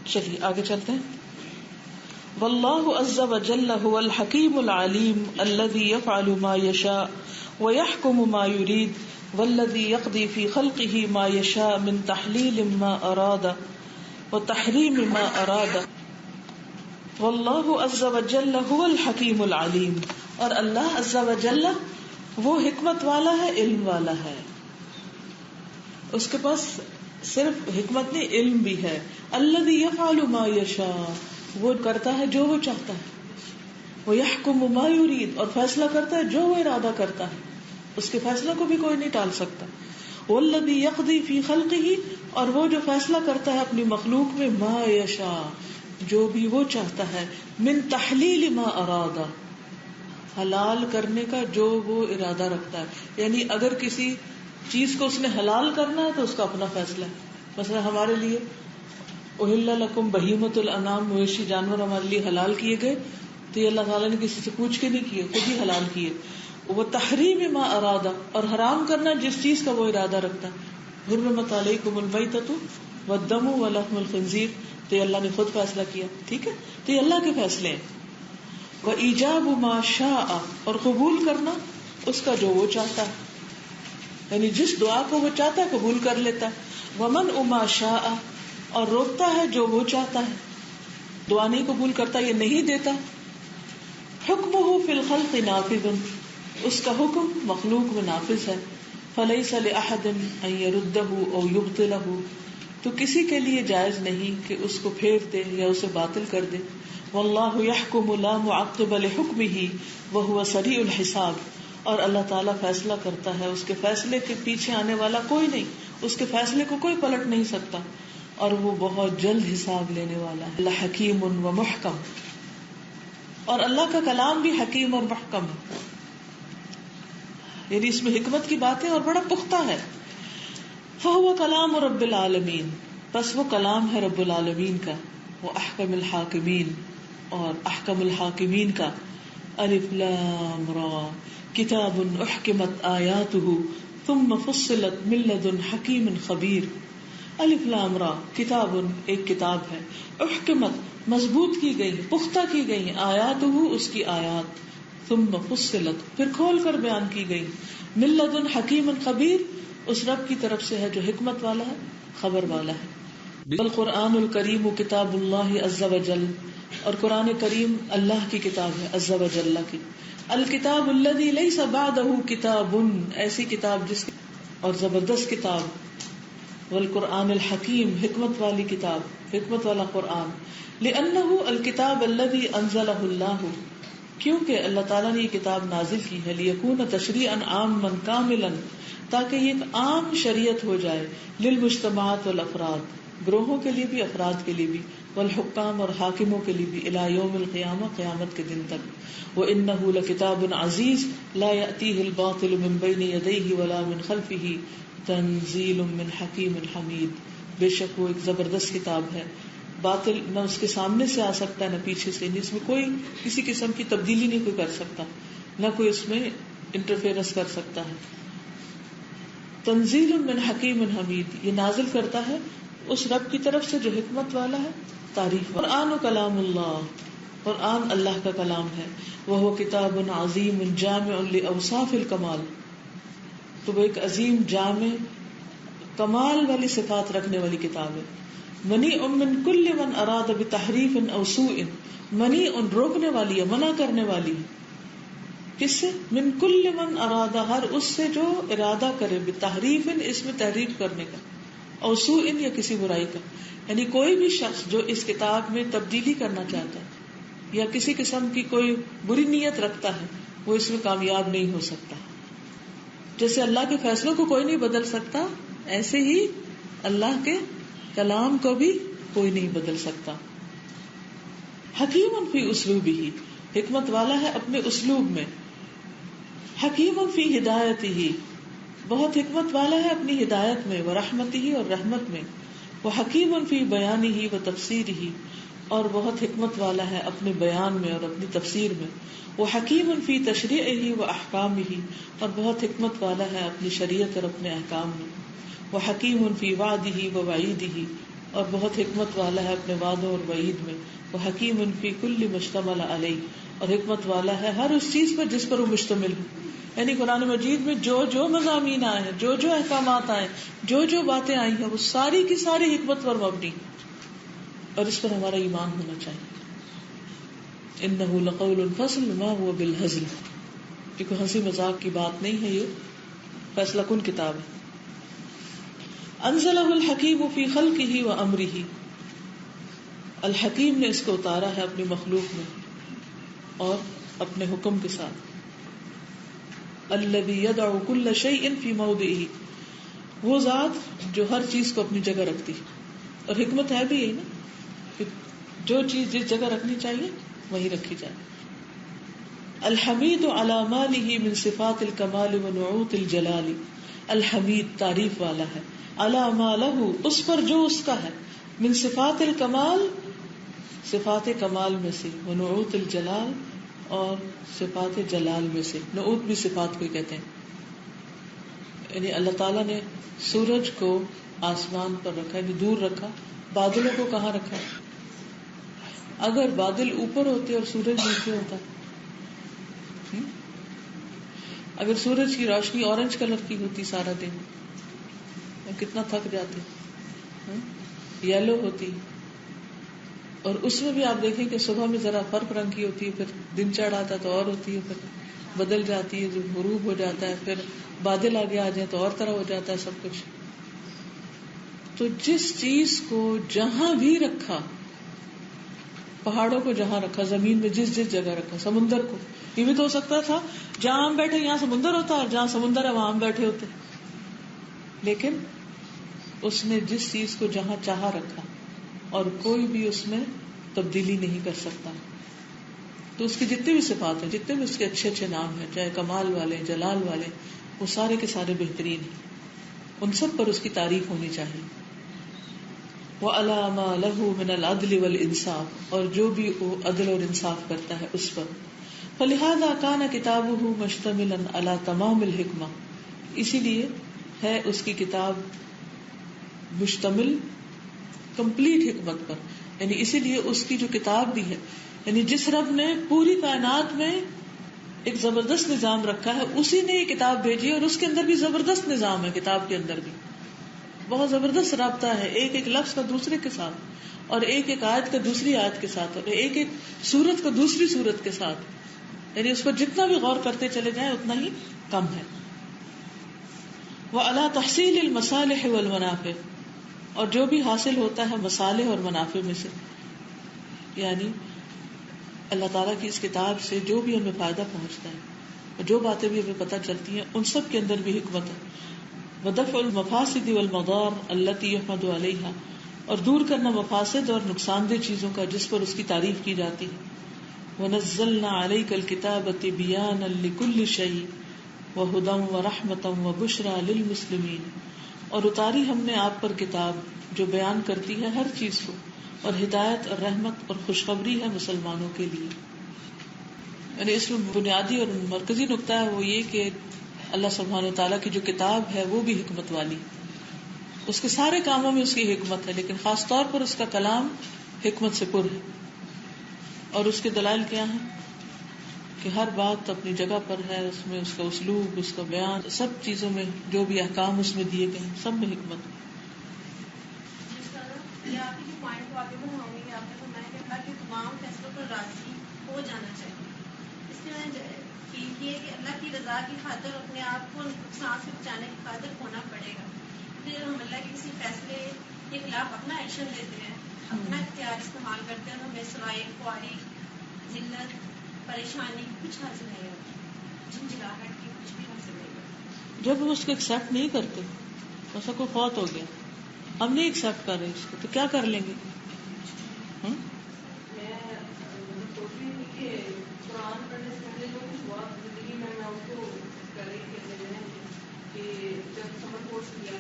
چلیے آگے چلتے ہیں. واللہ عز وجل هو الحکیم العلیم الذی یفعل ما یشاء ویحکم ما یرید والذی یقضی فی خلقہ ما یشاء من تحلیل ما اراد وتحریم ما اراد. واللہ عز وجل هو الحکیم العلیم، اور اللہ عز وجل وہ حکمت والا ہے، علم والا ہے. اس کے پاس صرف حکمت نہیں، علم بھی ہے. الذی یفعل ما یشاء، وہ کرتا ہے جو وہ چاہتا ہے. وہ یحکم ما یرید، اور فیصلہ کرتا ہے جو وہ ارادہ کرتا ہے، اس کے فیصلوں کو بھی کوئی نہیں ٹال سکتا. والذی یقضی فی خلقہ، اور وہ جو فیصلہ کرتا ہے اپنی مخلوق میں، ما یشاء، جو بھی وہ چاہتا ہے، من تحلیل ما اراد، حلال کرنے کا جو وہ ارادہ رکھتا ہے. یعنی اگر کسی چیز کو اس نے حلال کرنا ہے تو اس کا اپنا فیصلہ ہے. مثلا ہمارے لیے احل لکم بہیمۃ الانعام، مویشی جانور ہمارے لیے حلال کیے گئے، تو یہ اللہ تعالیٰ نے کسی سے پوچھ کے نہیں کیے، خود ہی حلال کیے. وہ تحریم ما ارادہ، اور حرام کرنا جس چیز کا وہ ارادہ رکھتا ہے. حرمت علیکم المیتۃ والدم ولحم الخنزیر، تو یہ اللہ نے خود فیصلہ کیا. ٹھیک ہے، تو یہ اللہ کے فیصلے ہیں. وایجاب ما شاء، اور قبول کرنا اس کا جو وہ چاہتا ہے، یعنی جس دعا کو وہ چاہتا ہے قبول کر لیتا ہے. ومنع ما شاء، اور روکتا ہے جو وہ چاہتا ہے، دعا نہیں قبول کرتا، یہ نہیں دیتا. حکمہ فی الخلق نافذ، اس کا حکم مخلوق میں نافذ ہے. فلیس لأحد ان یردہ او یبطلہ، تو کسی کے لیے جائز نہیں کہ اس کو پھیر دے یا اسے باطل کر دے. واللہ یحکم لا معقب لحکمہ وہو سریع الحساب، اور اللہ تعالیٰ فیصلہ کرتا ہے، اس کے فیصلے کے پیچھے آنے والا کوئی نہیں، اس کے فیصلے کو کوئی پلٹ نہیں سکتا، اور وہ بہت جلد حساب لینے والا ہے. اللہ حکیم و محکم، اور اللہ کا کلام بھی حکیم اور محکم ہے. یعنی اس میں حکمت کی باتیں اور بڑا پختہ ہے. فَهُوَ كَلَامُ رَبِّ الْعَالَمِينَ، بس وہ کلام ہے رب العالمین کا. وہ احکم الحاکمین، اور احکم الحاکمین کا. الف لام را کتاب احکمت آیاتہ ثم فصلت من لدن حکیم خبیر. الف لام را کتاب ایک کتاب ہے، احکمت مضبوط کی گئی، پختہ کی گئی، آیاتہ اس کی آیات، ثم فصلت پھر کھول کر بیان کی گئی، من لدن حکیم خبیر اس رب کی طرف سے ہے جو حکمت والا ہے، خبر والا ہے. القرآن الکریم کتاب اللہ عز وجل، اور قرآن کریم اللہ کی کتاب ہے عز وجل کی. الکتاب الذی لیس بعدہ کتاب، ایسی کتاب جس کی اور زبردست کتاب. والقرآن الحکیم حکمت والی کتاب، حکمت والا قرآن. لأنہ الکتاب الذی انزلہ اللہ، کیونکہ اللہ تعالیٰ نے یہ کتاب نازل کی ہے. لیکون تشریعا عاما کاملا، تاکہ یہ ایک عام شریعت ہو جائے. للمجتمعات والافراد، گروہوں کے لیے بھی افراد کے لیے بھی، والحکام اور حاکموں کے لیے بھی، الی یوم القیامہ قیامت کے دن تک. وانہ لکتاب عزیز لا یأتیہ الباطل من بین یدیہ ولا من خلفہ تنزیل من حکیم حمید. بے شک وہ ایک زبردست کتاب ہے، باطل نہ اس کے سامنے سے آ سکتا ہے نہ پیچھے سے، اس میں کوئی کسی قسم کی تبدیلی نہیں کوئی کر سکتا، نہ کوئی اس میں انٹرفیئرنس کر سکتا ہے. تنزیل من حکیم حمید، یہ نازل کرتا ہے اس رب کی طرف سے جو حکمت والا ہے، تعریف. قرآن کلام اللہ، قرآن اللہ کا کلام ہے. وہ کتاب عظیم جامع لاوصاف الکمال، تو وہ ایک عظیم جامع کمال والی صفات رکھنے والی کتاب ہے. منیع من کل من اراد بتحریف او سوء، منیع روکنے والی ہے، منع کرنے والی ہے. کس سے؟ من کل من اراد، ہر اس سے جو ارادہ کرے، بتحریف اس میں تحریف کرنے کا، او سوء یا کسی برائی کا. یعنی کوئی بھی شخص جو اس کتاب میں تبدیلی کرنا چاہتا ہے یا کسی قسم کی کوئی بری نیت رکھتا ہے، وہ اس میں کامیاب نہیں ہو سکتا. جیسے اللہ کے فیصلوں کو کوئی نہیں بدل سکتا، ایسے ہی اللہ کے کلام کو بھی کوئی نہیں بدل سکتا. حکیم فی اسلوبہ، حکمت والا ہے اپنے اسلوب میں. حکیم فی ہدایتہ، بہت حکمت والا ہے اپنی ہدایت میں. ورحمتہ، اور رحمت میں. وحکیم فی بیانہ و تفسیرہ، اور بہت حکمت والا ہے اپنے بیان میں اور اپنی تفسیر میں. وحکیم فی تشریعہ و احکامہ، اور بہت حکمت والا ہے اپنی شریعت اور اپنے احکام میں. وحکیم فی وعدہ و وعیدہ، اور بہت حکمت والا ہے اپنے وعدوں اور وعید میں. وحکیم فی کل مشتمل علیہ، اور حکمت والا ہے ہر اس چیز پر جس پر وہ مشتمل ہو. یعنی قرآن مجید میں جو جو مضامین آئے ہیں، جو جو احکامات آئے، جو جو باتیں آئی ہیں، وہ ساری کی ساری حکمت پر مبنی، اور اس پر ہمارا ایمان ہونا چاہیے. انہ لقول فصل ما هو بالہزل، کیونکہ ہنسی مذاق کی بات نہیں ہے، یہ فیصلہ کن کتاب ہے. انزلہ الحکیم فی خلقہ و امرہ، الحکیم نے اس کو اتارا ہے اپنی مخلوق میں اور اپنے حکم کے ساتھ. الذی یدع کل شیء فی موضعہ، وہ ذات جو ہر چیز کو اپنی جگہ رکھتی، اور حکمت ہے بھی یہی نا کہ جو چیز جس جگہ رکھنی چاہیے وہی رکھی جائے. الحمید علی مالہ من صفات الکمال و نعوت الجلال، الحمید تعریف والا ہے، علی مالہ اس پر جو اس کا ہے، من صفات الکمال صفات کمال میں سے، و نعوت الجلال اور صفات جلال میں سے. نعوت بھی صفات کو کہتے ہیں. یعنی اللہ تعالیٰ نے سورج کو آسمان پر رکھا، یعنی دور رکھا. بادلوں کو کہاں رکھا؟ اگر بادل اوپر ہوتے اور سورج نیچے ہوتا، اگر سورج کی روشنی اورنج کلر کی ہوتی سارا دن، کتنا تھک جاتے. یلو ہوتی، اور اس میں بھی آپ دیکھیں کہ صبح میں ذرا فرق رنگ کی ہوتی ہے، پھر دن چڑھ آتا ہے تو اور ہوتی ہے، پھر بدل جاتی ہے، جو غروب ہو جاتا ہے، پھر بادل آگے آ جائیں تو اور طرح ہو جاتا ہے سب کچھ. تو جس چیز کو جہاں بھی رکھا، پہاڑوں کو جہاں رکھا، زمین میں جس جس جگہ رکھا، سمندر کو، یہ بھی تو ہو سکتا تھا جہاں ہم بیٹھے یہاں سمندر ہوتا اور جہاں سمندر ہے وہاں ہم بیٹھے ہوتے، لیکن اس نے جس چیز کو جہاں چاہا رکھا اور کوئی بھی اس میں تبدیلی نہیں کر سکتا. تو اس کی جتنی بھی صفات ہیں، جتنے بھی اس کے اچھے اچھے نام ہیں، چاہے کمال والے، جلال والے، وہ سارے کے سارے بہترین ہیں، ان سب پر اس کی تعریف ہونی چاہیے. وَعَلَىٰ مَا لَهُ مِنَ الْعَدْلِ وَالْإِنصَافِ، اور جو بھی وہ عدل اور انصاف کرتا ہے اس پر. فَلِهَٰذَا كَانَ كِتَابُهُ مُشْتَمِلًا عَلَىٰ تَمَامِ الْحِكْمَةِ، اسی لیے ہے اس کی کتاب مشتمل کمپلیٹ حکمت پر. یعنی اسی لیے اس کی جو کتاب دی ہے، یعنی جس رب نے پوری کائنات میں ایک زبردست نظام رکھا ہے، اسی نے یہ کتاب بھیجی، اور اس کے اندر بھی زبردست نظام ہے. کتاب کے اندر بھی بہت زبردست رابطہ ہے ایک ایک لفظ کا دوسرے کے ساتھ، اور ایک ایک آیت کا دوسری آیت کے ساتھ، اور ایک ایک سورت کا دوسری سورت کے ساتھ. یعنی اس پر جتنا بھی غور کرتے چلے جائیں اتنا ہی کم ہے. وَعَلَىٰ تَحْصِيلِ الْمَصَالِحِ وَالْمَنَافِعِ، اور جو بھی حاصل ہوتا ہے مصالح اور منافع میں سے، یعنی اللہ تعالیٰ کی اس کتاب سے جو بھی ہمیں فائدہ پہنچتا ہے اور جو باتیں بھی ہمیں پتہ چلتی ہیں ان سب کے اندر بھی حکمت ہے. وَدَفْعُ الْمَفَاسِدِ وَالْمَضَارِ الَّتِي يُحْمَدُ عَلَيْهَا، اور دور کرنا مفاسد اور نقصان دہ چیزوں کا جس پر اس کی تعریف کی جاتی ہے. وَنَزَّلْنَا عَلَيْكَ الْكِتَابَ تِبْيَانًا لِكُلِّ شَيْءٍ وَهُدًى وَرَحْمَةً وَبُشْرَىٰ لِلْمُسْلِمِينَ، اور اتاری ہم نے آپ پر کتاب جو بیان کرتی ہے ہر چیز کو، اور ہدایت اور رحمت اور خوشخبری ہے مسلمانوں کے لیے. یعنی اس میں بنیادی اور مرکزی نقطہ ہے وہ یہ کہ اللہ سبحانہ وتعالیٰ کی جو کتاب ہے وہ بھی حکمت والی، اس کے سارے کاموں میں اس کی حکمت ہے، لیکن خاص طور پر اس کا کلام حکمت سے پر ہے. اور اس کے دلائل کیا ہیں کہ ہر بات اپنی جگہ پر ہے، اس میں اس کا اسلوب، اس کا بیان، سب چیزوں میں جو بھی احکام اس میں دیے گئے ہیں سب میں حکمت ہے. آپ کی جو پوائنٹ کو آگے بڑھاؤں گی، آپ نے فرمایا کہ اللہ کے تمام فیصلوں پر راضی ہو جانا چاہیے. اس کے یہ کہ اللہ کی رضا کی خاطر اپنے آپ کو نقصان سے بچانے کی خاطر ہونا پڑے گا. پھر ہم اللہ کے کسی فیصلے کے خلاف اپنا ایکشن لیتے ہیں، اپنا اختیار استعمال کرتے ہیں، اور ہمیں سوائے خواری، ذلت، پریشانی کچھ حاصل نہیں ہوتی، جھنجھلاہٹ کی کچھ بھی حاصل نہیں ہوتی. جب ہم اس کو ایکسپٹ نہیں کرتے، ایسا کوئی فوت ہو گیا، ہم نہیں ایکسپٹ کر رہے اس کو، تو کیا کر لیں گے؟ میں سوچ رہی تھی کہ قرآن پڑھنے سے پہلے جو کچھ ہوا زندگی میں اس کو کر رہی تھی کہ جب سمر کورس کیا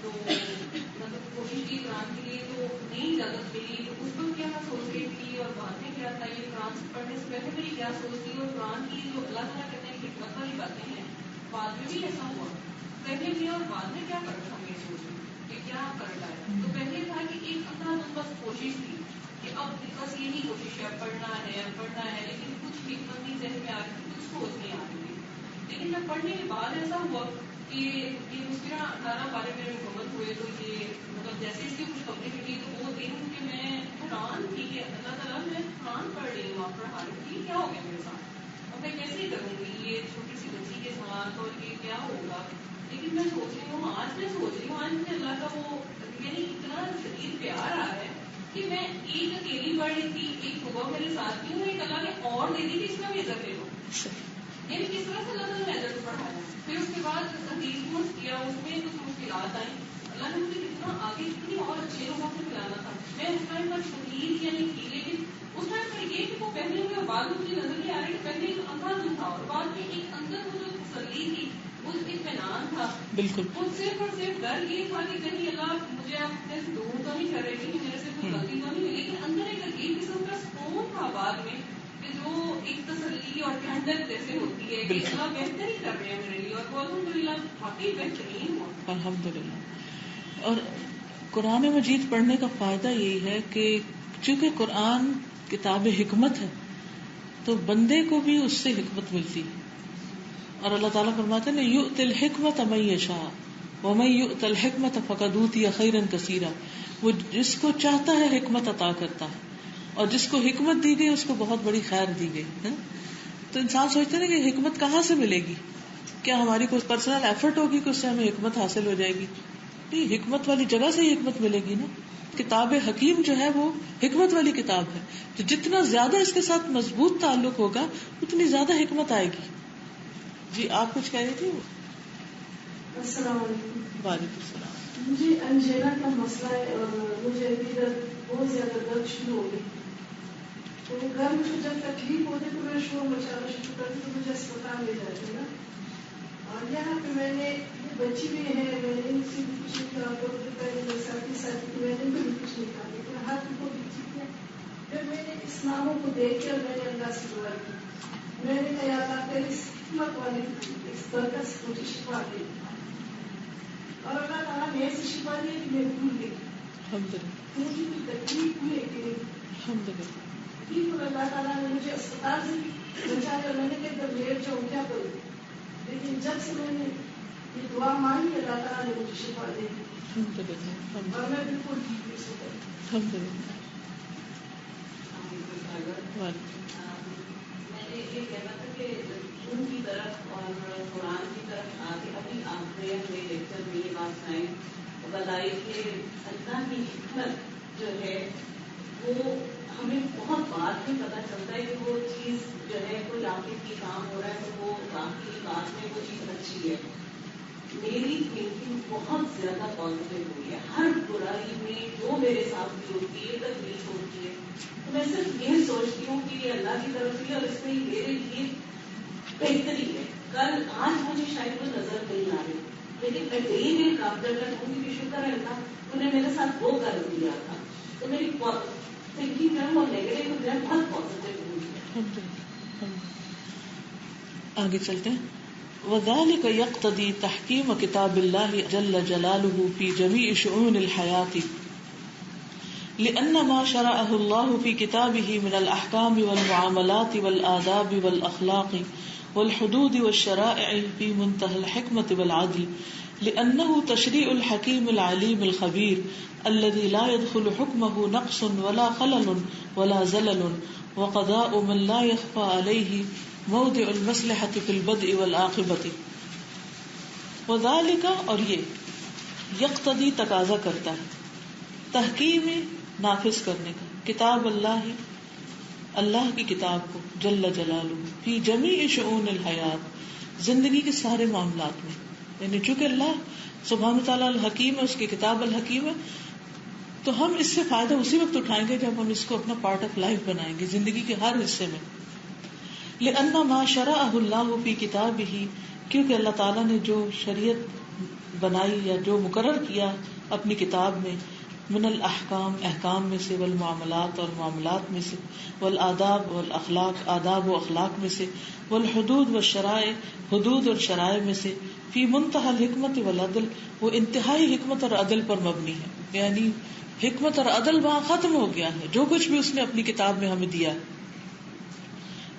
تو مطلب کوشش کی قرآن کے لیے تو نہیں اجازت ملی، تو اس وقت کیا سوچ رہی تھی اور بعد میں کیا تھا، یہ قرآن پڑھنے سے پہلے میری کیا سوچ تھی، اور قرآن کی جو اللہ تعالیٰ کرنے کی حکمت والی باتیں ہیں بعد میں بھی ایسا ہوا پہلے بھی، اور بعد میں کیا کرنا ہم یہ سوچ کہ کیا کرنا ہے. تو پہلے تھا کہ ایک اپنا بس کوشش تھی کہ اب بس یہی کوشش ہے، پڑھنا ہے، لیکن کچھ حکمت نہیں ذہن میں آ رہی تھی، کچھ سوچ نہیں آ رہی تھی. لیکن جب پڑھنے کے بعد ایسا ہوا کہ یہ مسکرا 18 بارے میں مکمل ہوئے، تو یہ مطلب جیسے اس کی خوشخبری ملی تو وہ دن کہ میں قرآن کی کہ اللہ تعالیٰ میں قرآن پڑھ رہی ہوں، آپ پڑھا رہی تھی، کیا ہو گیا میرے ساتھ، اب میں کیسے کروں گی یہ چھوٹی سی بچی کے ساتھ، اور یہ کیا ہوگا. لیکن میں سوچ رہی ہوں آج مجھے اللہ کا وہ یعنی اتنا شدید پیار آ رہا ہے کہ میں ایک اکیلی پڑھ رہی تھی، ایک صبح میرے ساتھ کی ہوں، ایک اللہ نے اور دے دی کہ اس کا بھی عزت لے لو. یعنی کس طرح سے اللہ تعالیٰ نے عزت پڑھایا. پھر اس کے بعد حدیث کورس کیا، اس میں کچھ مشکلات آئیں، اللہ نے مجھے کتنا آگے کتنی اور اچھے لوگوں سے ملانا تھا. میں اس ٹائم پر شدید یعنی کی، لیکن اس ٹائم پر یہ کہ وہ پہلے ہوئے اور بعد میں مجھے نظر نہیں آ رہی کہ پہلے ایک اندھا دن تھا اور بعد میں ایک اندر وہ جو تسلی تھی، وہ اطمینان تھا. بالکل وہ صرف اور صرف ڈر یہ تھا کہ کہیں اللہ مجھے اپنے سے دور تو نہیں کر رہے کہ میرے سے کوئی غلطی تو نہیں ہوئی، لیکن اندر ایک عجیب قسم کا سکون تھا بعد میں کہ جو ایک تسلی اور ٹھنڈک جیسے ہوتی ہے کہ اللہ بہتر ہی کر رہے ہیں میرے لیے، اور وہ الحمدللہ واقعی بہترین ہوا. الحمدللہ. اور قرآن مجید پڑھنے کا فائدہ یہی ہے کہ چونکہ قرآن کتاب حکمت ہے تو بندے کو بھی اس سے حکمت ملتی ہے. اور اللہ تعالیٰ فرماتے ہیں یؤتی الحکمت من یشاء ومن یؤت الحکمت فقد اوتی خیرا کثیرا. وہ جس کو چاہتا ہے حکمت عطا کرتا ہے، اور جس کو حکمت دی گئی اس کو بہت بڑی خیر دی گئی. تو انسان سوچتے ہیں کہ حکمت کہاں سے ملے گی، کیا ہماری کوئی پرسنل ایفرٹ ہوگی کہ اس سے ہمیں حکمت حاصل ہو جائے گی؟ نہیں، حکمت والی جگہ سے ہی حکمت ملے گی نا. کتاب حکیم جو ہے وہ حکمت والی کتاب ہے، تو جتنا زیادہ اس کے ساتھ مضبوط تعلق ہوگا اتنی زیادہ حکمت آئے گی. جی آپ کچھ کہہ رہی تھی؟ السلام علیکم. وعلیکم السلام. مجھے انجینا کا مسئلہ ہے اور مجھے ابھی بہت زیادہ درد شروع ہو گئی، تو گھر میں جب تکلیف ہوتی تو میں شور مچانا شروع کرتی تو مجھے اسپتال لے جاتے نا. اور یہاں پہ میں نے بچی بھی ہے, میں نے ان سے بھی کچھ نہیں کہا, تو پہلے میرے ساتھی میں نے بھی کچھ نہیں کہا, لیکن ہاتھ کو بھی ٹھیک ہے. جب میں نے اس ناموں کو دیکھ کر میں نے اللہ سے دعا کی, میں نے کہا اللہ تیری اس حکمت والی اس برکت سے مجھے شفا دے, اور اللہ تعالیٰ نے ایسی شفا دی کہ میں بھول گئی. مجھے بھی تکلیف ہوئی کہ بالکل اللہ تعالیٰ نے مجھے اسپتال سے بچا کر, میں نے کہا جب لیٹ جاؤں کیا کروں, لیکن جب سے میں نے یہ دعا مانگی اللہ تعالیٰ نے مجھے شفا دے دی اور میں بالکل ٹھیک ہو سکتا. میں نے یہ کہنا تھا کہ ان کی طرف اور قرآن کی طرف آگے ابھی آپ نے اپنے لیکچر میں یہ بات سنائی, بتائی کہ اللہ کی حکمت جو ہے وہ ہمیں بہت بعد میں پتہ چلتا ہے کہ وہ چیز جو ہے کوئی عاقب کی کام ہو رہا ہے تو وہ باقی بات میں وہ چیز اچھی ہے. میری تھنکنگ بہت زیادہ پازیٹیو ہوئی ہے, ہر برائی میں جو میرے ساتھ بھی ہوتی ہے تکلیف ہوتی ہے تو میں صرف یہ سوچتی ہوں کہ یہ اللہ کی طرف سے اور اس میں میرے لیے بہتری ہے. کل آج مجھے شاید وہ نظر نہیں آ رہی, لیکن میں ڈیلی میں کام کر رہا ہوں کہ شکر ہے اللہ انہیں میرے ساتھ وہ کر دیا تھا, تو میری تھنکنگ جو ہے وہ نیگیٹو جو ہے بہت پازیٹیو ہوئی ہے. آگے چلتے ہیں. وذلك يقتضي تحكيم كتاب الله جل جلاله في جميع شؤون الحياة لأن ما شرعه الله في كتابه من الأحكام والمعاملات والآداب والأخلاق والحدود والشرائع في منتهى الحكمة والعدل لأنه تشريع الحكيم العليم الخبير الذي لا يدخل حكمه نقص ولا خلل ولا زلل وقضاء من لا يخفى عليه موضع المصلحة في البدء والعاقبة. وذلك اور یہ یقتضی تقاضا کرتا ہے تحکیم نافذ کرنے کا کتاب اللہ اللہ کی کتاب کو جل جلالہ فی جمیع شؤون الحیات زندگی کے سارے معاملات میں, یعنی چونکہ اللہ سبحانہ تعالیٰ الحکیم ہے, اس کی کتاب الحکیم ہے, تو ہم اس سے فائدہ اسی وقت اٹھائیں گے جب ہم اس کو اپنا پارٹ آف لائف بنائیں گے زندگی کے ہر حصے میں. لأن ما شرعہ اللہ فی کتابہ کیونکہ اللہ تعالیٰ نے جو شریعت بنائی یا جو مقرر کیا اپنی کتاب میں من الاحکام احکام میں سے, والمعاملات اور معاملات میں سے, والآداب والاخلاق آداب و اخلاق میں سے, والحدود والشرائع حدود اور شرائع میں سے, فی منتہى الحکمت والعدل وہ انتہائی حکمت اور عدل پر مبنی ہے, یعنی حکمت اور عدل وہاں ختم ہو گیا ہے جو کچھ بھی اس نے اپنی کتاب میں ہمیں دیا ہے.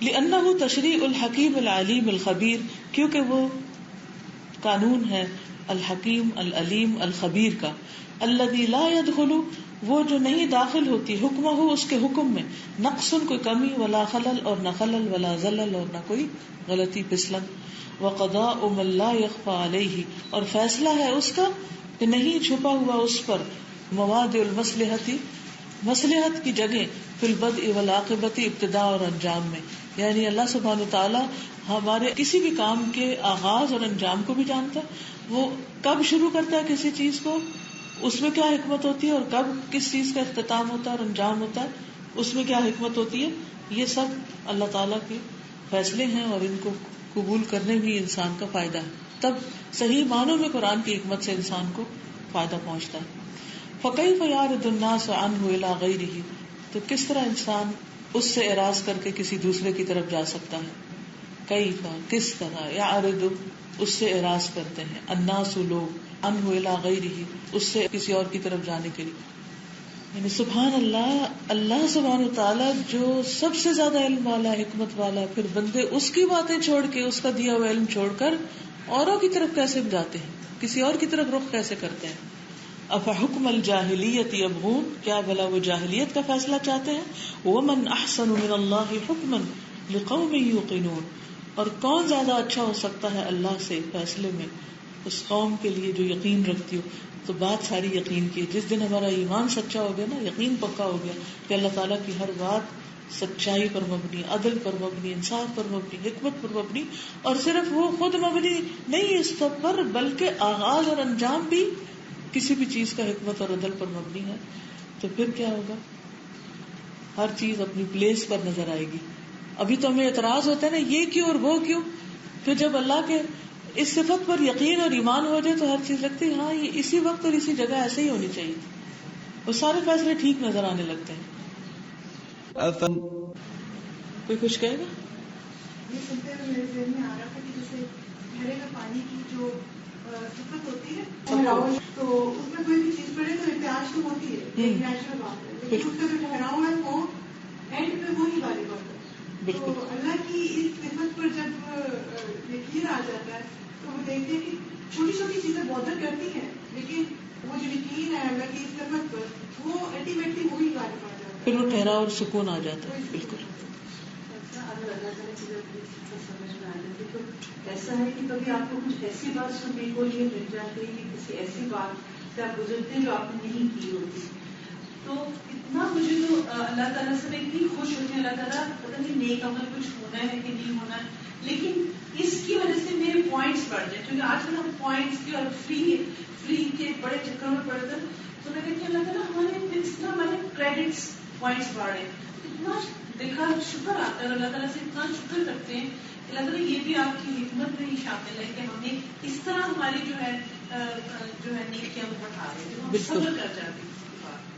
لأنه تشریع الحکیم العلیم الخبیر کیونکہ وہ قانون ہے الحکیم العلیم الخبیر کا, الذی لا يدخل وہ جو نہیں داخل ہوتی حکمہ ہو اس کے حکم میں نقص کوئی کمی ولا خلل اور نہ خلل ولا زلل اور نہ کوئی غلطی پھسلن, وقضاء من لا يخفى علیہ اور فیصلہ ہے اس کا کہ نہیں چھپا ہوا اس پر مواد المصلحت مصلحت کی جگہ فی البدء والعاقبۃ ابتداء اور انجام میں, یعنی اللہ سبحانہ وتعالی ہمارے کسی بھی کام کے آغاز اور انجام کو بھی جانتا ہے, وہ کب شروع کرتا ہے کسی چیز کو, اس میں کیا حکمت ہوتی ہے, اور کب کس چیز کا اختتام ہوتا ہے اور انجام ہوتا ہے, اس میں کیا حکمت ہوتی ہے. یہ سب اللہ تعالیٰ کے فیصلے ہیں اور ان کو قبول کرنے بھی انسان کا فائدہ ہے, تب صحیح معنوں میں قرآن کی حکمت سے انسان کو فائدہ پہنچتا ہے. فَكَيْفَ يَعْرِضُ النَّاسُ عَنْهُ إِلَىٰ غَيْرِهِ تو کس طرح انسان اس سے اعراض کر کے کسی دوسرے کی طرف جا سکتا ہے. کیف کس طرح, یعرض اس سے اعراض کرتے ہیں, الناس لوگ, عنہ الی غیرہ اس سے کسی اور کی طرف جانے کے لیے. یعنی سبحان اللہ, اللہ سبحانہ وتعالی جو سب سے زیادہ علم والا حکمت والا, پھر بندے اس کی باتیں چھوڑ کے اس کا دیا ہوا علم چھوڑ کر اوروں کی طرف کیسے جاتے ہیں, کسی اور کی طرف رخ کیسے کرتے ہیں. افحکم الجاہلیت یبغون کیا بھلا وہ جاہلیت کا فیصلہ چاہتے ہیں. ومن احسن من اللہ حکما لقوم یوقنون اور کون زیادہ اچھا ہو سکتا ہے اللہ سے فیصلے میں اس قوم کے لیے جو یقین رکھتی ہو. تو بات ساری یقین کی, جس دن ہمارا ایمان سچا ہو گیا نا, یقین پکا ہو گیا کہ اللہ تعالیٰ کی ہر بات سچائی پر مبنی, عدل پر مبنی, انصاف پر مبنی, حکمت پر مبنی, اور صرف وہ خود مبنی نہیں اس سب پر بلکہ آغاز اور انجام بھی کسی بھی چیز کا حکمت اور عدل پر مبنی ہے. تو پھر کیا ہوگا, ہر چیز اپنی پلیس پر نظر آئے گی. ابھی تو ہمیں اعتراض ہوتا ہے نا, یہ کیوں اور وہ کیوں, پھر جب اللہ کے اس صفت پر یقین اور ایمان ہو جائے تو ہر چیز لگتی ہے ہاں یہ اسی وقت اور اسی جگہ ایسے ہی ہونی چاہیے تھی، وہ سارے فیصلے ٹھیک نظر آنے لگتے ہیں. کوئی کچھ کہے گا؟ یہ سنتے ہوئے میرے ذہن میں آ رہا تھا کہ جیسے گھڑے میں پانی کی جو صفت ہوتی ہے تو اس میں کوئی بھی چیز پڑے تو احتیاط تو ہوتی ہے، ایک نیچرل بات ہے، لیکن اس کا جو ٹھہراؤ ہے وہ اینڈ پہ وہی غالب ہوتا ہے. تو اللہ کی اس صفت پر جب یقین آ جاتا ہے تو وہ دیکھتے ہیں کہ چھوٹی چھوٹی چیزیں بہتر کرتی ہیں، لیکن وہ جو یقین ہے اللہ کی اس صفت پر وہ الٹیمیٹلی وہی غالب آ جاتا ہے، پھر وہ ٹھہراؤ اور سکون آ جاتا ہے. بالکل اگر اللہ تعالیٰ کی سمجھ میں آ جاتی تو ایسا ہے کہ کبھی آپ کو کچھ ایسی بات سننے کو یہ مل جاتی ہے کہ کسی ایسی بات سے آپ گزرتے ہیں جو آپ نے نہیں کی ہوتی، تو اتنا مجھے تو اللہ تعالیٰ سے میں اتنی خوش ہوتی ہوں. اللہ تعالیٰ پتہ نہیں نیک عمل کچھ ہونا ہے کہ نہیں ہونا ہے، لیکن اس کی وجہ سے میرے پوائنٹس بڑھ جائیں، کیونکہ آج کل ہم پوائنٹس کی اور فری کے بڑے چکر میں پڑتے ہیں. تو میں کہتی ہوں اللہ تعالیٰ ہمارے اس طرح ہمارے کریڈٹس پوائنٹس بڑھے، اتنا دیکھا شکر آتا ہے. اللہ تعالیٰ سے اتنا شکر کرتے ہیں کہ اللہ تعالیٰ یہ بھی آپ کی حکمت میں ہی شامل ہے کہ ہم نے اس طرح ہماری جو ہے نیکیاں بڑھا رہے ہیں، ہم صبر کر جاتے ہیں.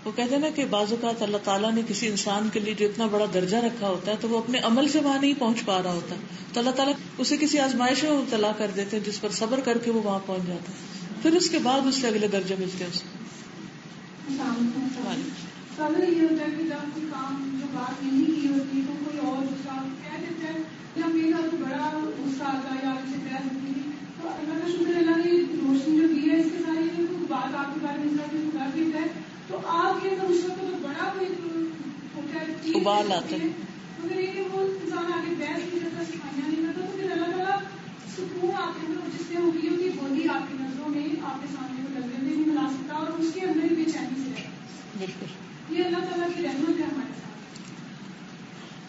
وہ کہتے ہیں نا کہ بعض اوقات اللہ تعالیٰ نے کسی انسان کے لیے جو اتنا بڑا درجہ رکھا ہوتا ہے تو وہ اپنے عمل سے وہاں نہیں پہنچ پا رہا ہوتا، تو اللہ تعالیٰ اسے کسی آزمائش میں مبتلا کر دیتے ہیں جس پر صبر کر کے وہ وہاں پہنچ جاتا ہے، پھر اس کے بعد اس سے اگلے درجے ملتے ہیں. سادہ یہ ہوتا ہے کہ جب کوئی کام جو بات نہیں کی ہوتی تو کوئی اور دوسرا کہہ دیتا ہے، جب میرا تو بڑا غصہ آتا ہے یا اسے بحث ہوتی ہے تو اللہ کا شکر اللہ نے روشنی جو دی ہے اس کے ساری جو بات آپ کے بارے میں کر دیتا ہے تو آپ کے اندر اس وقت تو بڑا کوئی ابال آتا ہے، مگر یہ کہ وہ انسان آگے بحث نہیں کرتا، سکھانا نہیں کرتا، تو پھر اللہ تعالیٰ سکون آپ کے اندر جس سے ہوگی ہوتی بولی آپ کی نظروں میں آپ کے سامنے کو لگنے میں نہیں ملا سکتا اور اس کے اندر بے چینی سے رہتا. بالکل یہ اللہ تعالیٰ کی رحمت ہے ہمارے ساتھ.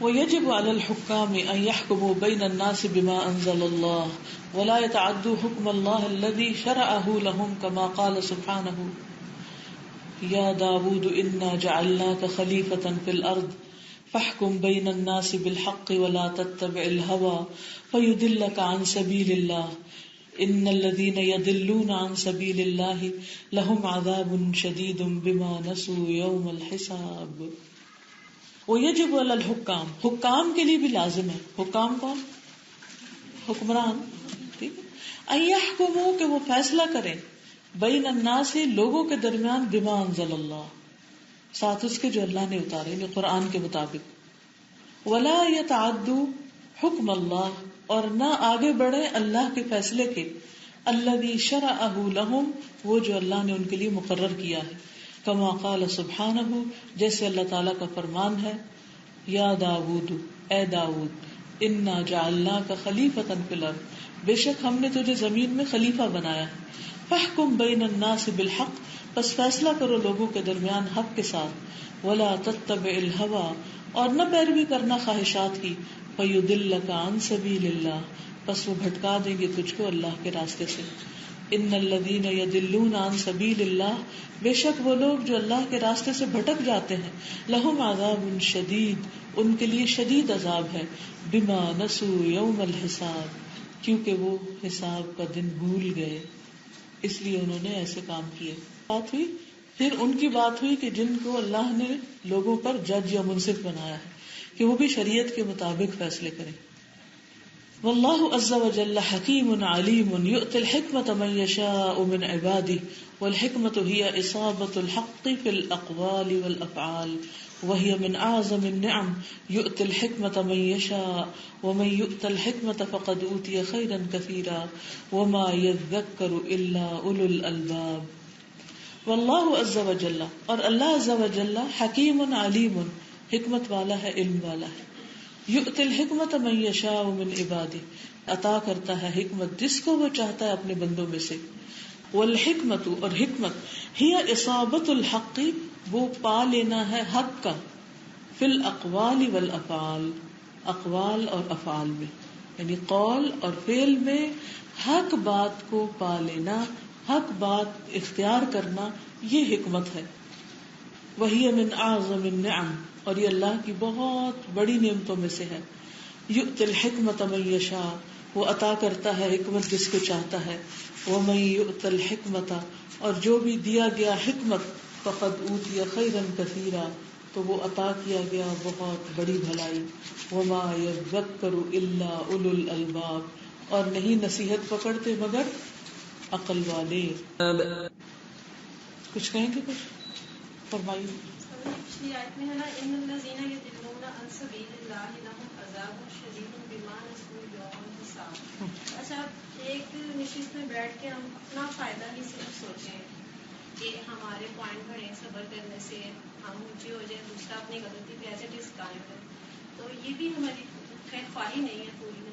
وَيَجِبُ عَلَى الْحُكَّامِ أَن يَحْكُمُوا بَيْنَ النَّاسِ بِمَا أَنزَلَ اللَّهُ وَلَا يَتَعَدُّوا حُكْمَ اللَّهِ الَّذِي شَرَعَهُ لَهُمْ كَمَا قَالَ سُبْحَانَهُ يَا دَاوُودُ إِنَّا جَعَلْنَاكَ خَلِيفَةً فِي الْأَرْضِ فَاحْكُم بَيْنَ النَّاسِ بِالْحَقِّ وَلَا تَتَّبِعِ الْهَوَىٰ فَيُضِلَّكَ عَن سَبِيلِ اللَّهِ إِنَّ الَّذِينَ يَضِلُّونَ عَن سَبِيلِ اللَّهِ لَهُمْ عَذَابٌ شَدِيدٌ بِمَا نَسُوا يَوْمَ الْحِسَابِ. وَيَجِبُ عَلَى الْحُكَّامِ، حکام کے لیے بھی لازم ہے. حکام کون؟ حکمران. ٹھیک ہے. أَن يَحْكُمُوا کہ وہ فیصلہ کریں، بین الناس لوگوں کے درمیان، بما انزل اللہ ساتھ اس کے جو اللہ نے اتارے، یعنی قرآن کے مطابق. ولا يتعدوا حکم اللہ اور نہ آگے بڑھے اللہ کے فیصلے کے، الذی شرعہ لہم وہ جو اللہ نے ان کے لیے مقرر کیا ہے. کما قال سبحانہ جیسے اللہ تعالیٰ کا فرمان ہے، یا داود اے داود، انا جعلناک خلیفۃ فی الارض بے شک ہم نے تجھے زمین میں خلیفہ بنایا ہے. فاحکم بین الناس بالحق پس فیصلہ کرو لوگوں کے درمیان حق کے ساتھ. ولا تتبع الهوى اور نہ پیروی کرنا خواہشات کی. فیضلک عن سبیل اللہ پس وہ بھٹکا دیں گے تجھ کو اللہ کے راستے سے. ان الذین یضلون عن سبیل اللہ بے شک وہ لوگ جو اللہ کے راستے سے بھٹک جاتے ہیں، لہم عذاب شدید ان کے لیے شدید عذاب ہے. بما نسوا یوم الحساب کیونکہ وہ حساب کا دن بھول گئے اس لیے انہوں نے ایسے کام کیے. بات ہوئی، پھر ان کی بات ہوئی کہ جن کو اللہ نے لوگوں پر جج یا منصف بنایا ہے کہ وہ بھی شریعت کے مطابق فیصلے کریں. واللہ عز وجل حکیم علیم یؤتی الحکمت من یشاء من عباده والحکمت ہی اصابۃ الحق فی الاقوال والافعال وہی من اعظم النعم یؤتی الحکمت من یشاء ومن یؤت الحکمت فقد اوتی خیرا کثیرا وما یذکر الا اولو الالباب. واللہ عز وجل اور اللہ عز وجل حکیم علیم حکمت والا ہے، علم والا ہے. یؤتی الحکمت من یشاء من عبادہ عطا کرتا ہے حکمت جس کو وہ چاہتا ہے اپنے بندوں میں سے. والحکمت اور حکمت ہی اصابۃ الحق وہ پا لینا ہے حق کا، فی الاقوال والافعال اقوال اور افعال میں، یعنی قول اور فعل میں حق بات کو پا لینا، حق بات اختیار کرنا، یہ حکمت ہے. وہی من اعظم النعم اور یہ اللہ کی بہت بڑی نعمتوں میں سے ہے. یؤتی الحکمت من یشاء وہ عطا کرتا ہے حکمت جس کو چاہتا ہے. وَمَن يُؤْتَ الْحِكْمَةَ اور جو بھی دیا گیا حکمت فقد اوتي خیرا کثیرا تو وہ عطا کیا گیا بہت بڑی بھلائی. وما يذکر الا اولو الالباب اور نہیں نصیحت پکڑتے مگر عقل والے. کچھ کہیں گے؟ کچھ فرمائیے. پچھلی آیت میں ہے نا ان الذین یضلون عن سبیل اللہ لهم عذاب شدید بما نسوا یوم الحساب. اچھا ایک نشست میں بیٹھ کے ہم اپنا فائدہ ہی صرف سوچیں کہ ہمارے پوائنٹ بڑھے صبر کرنے سے ہم اونچے ہو جائیں, دوسرا اپنی غلطی پہ ایسے ڈسکائن کرے, تو یہ بھی ہماری خیر خواہی نہیں ہے پوری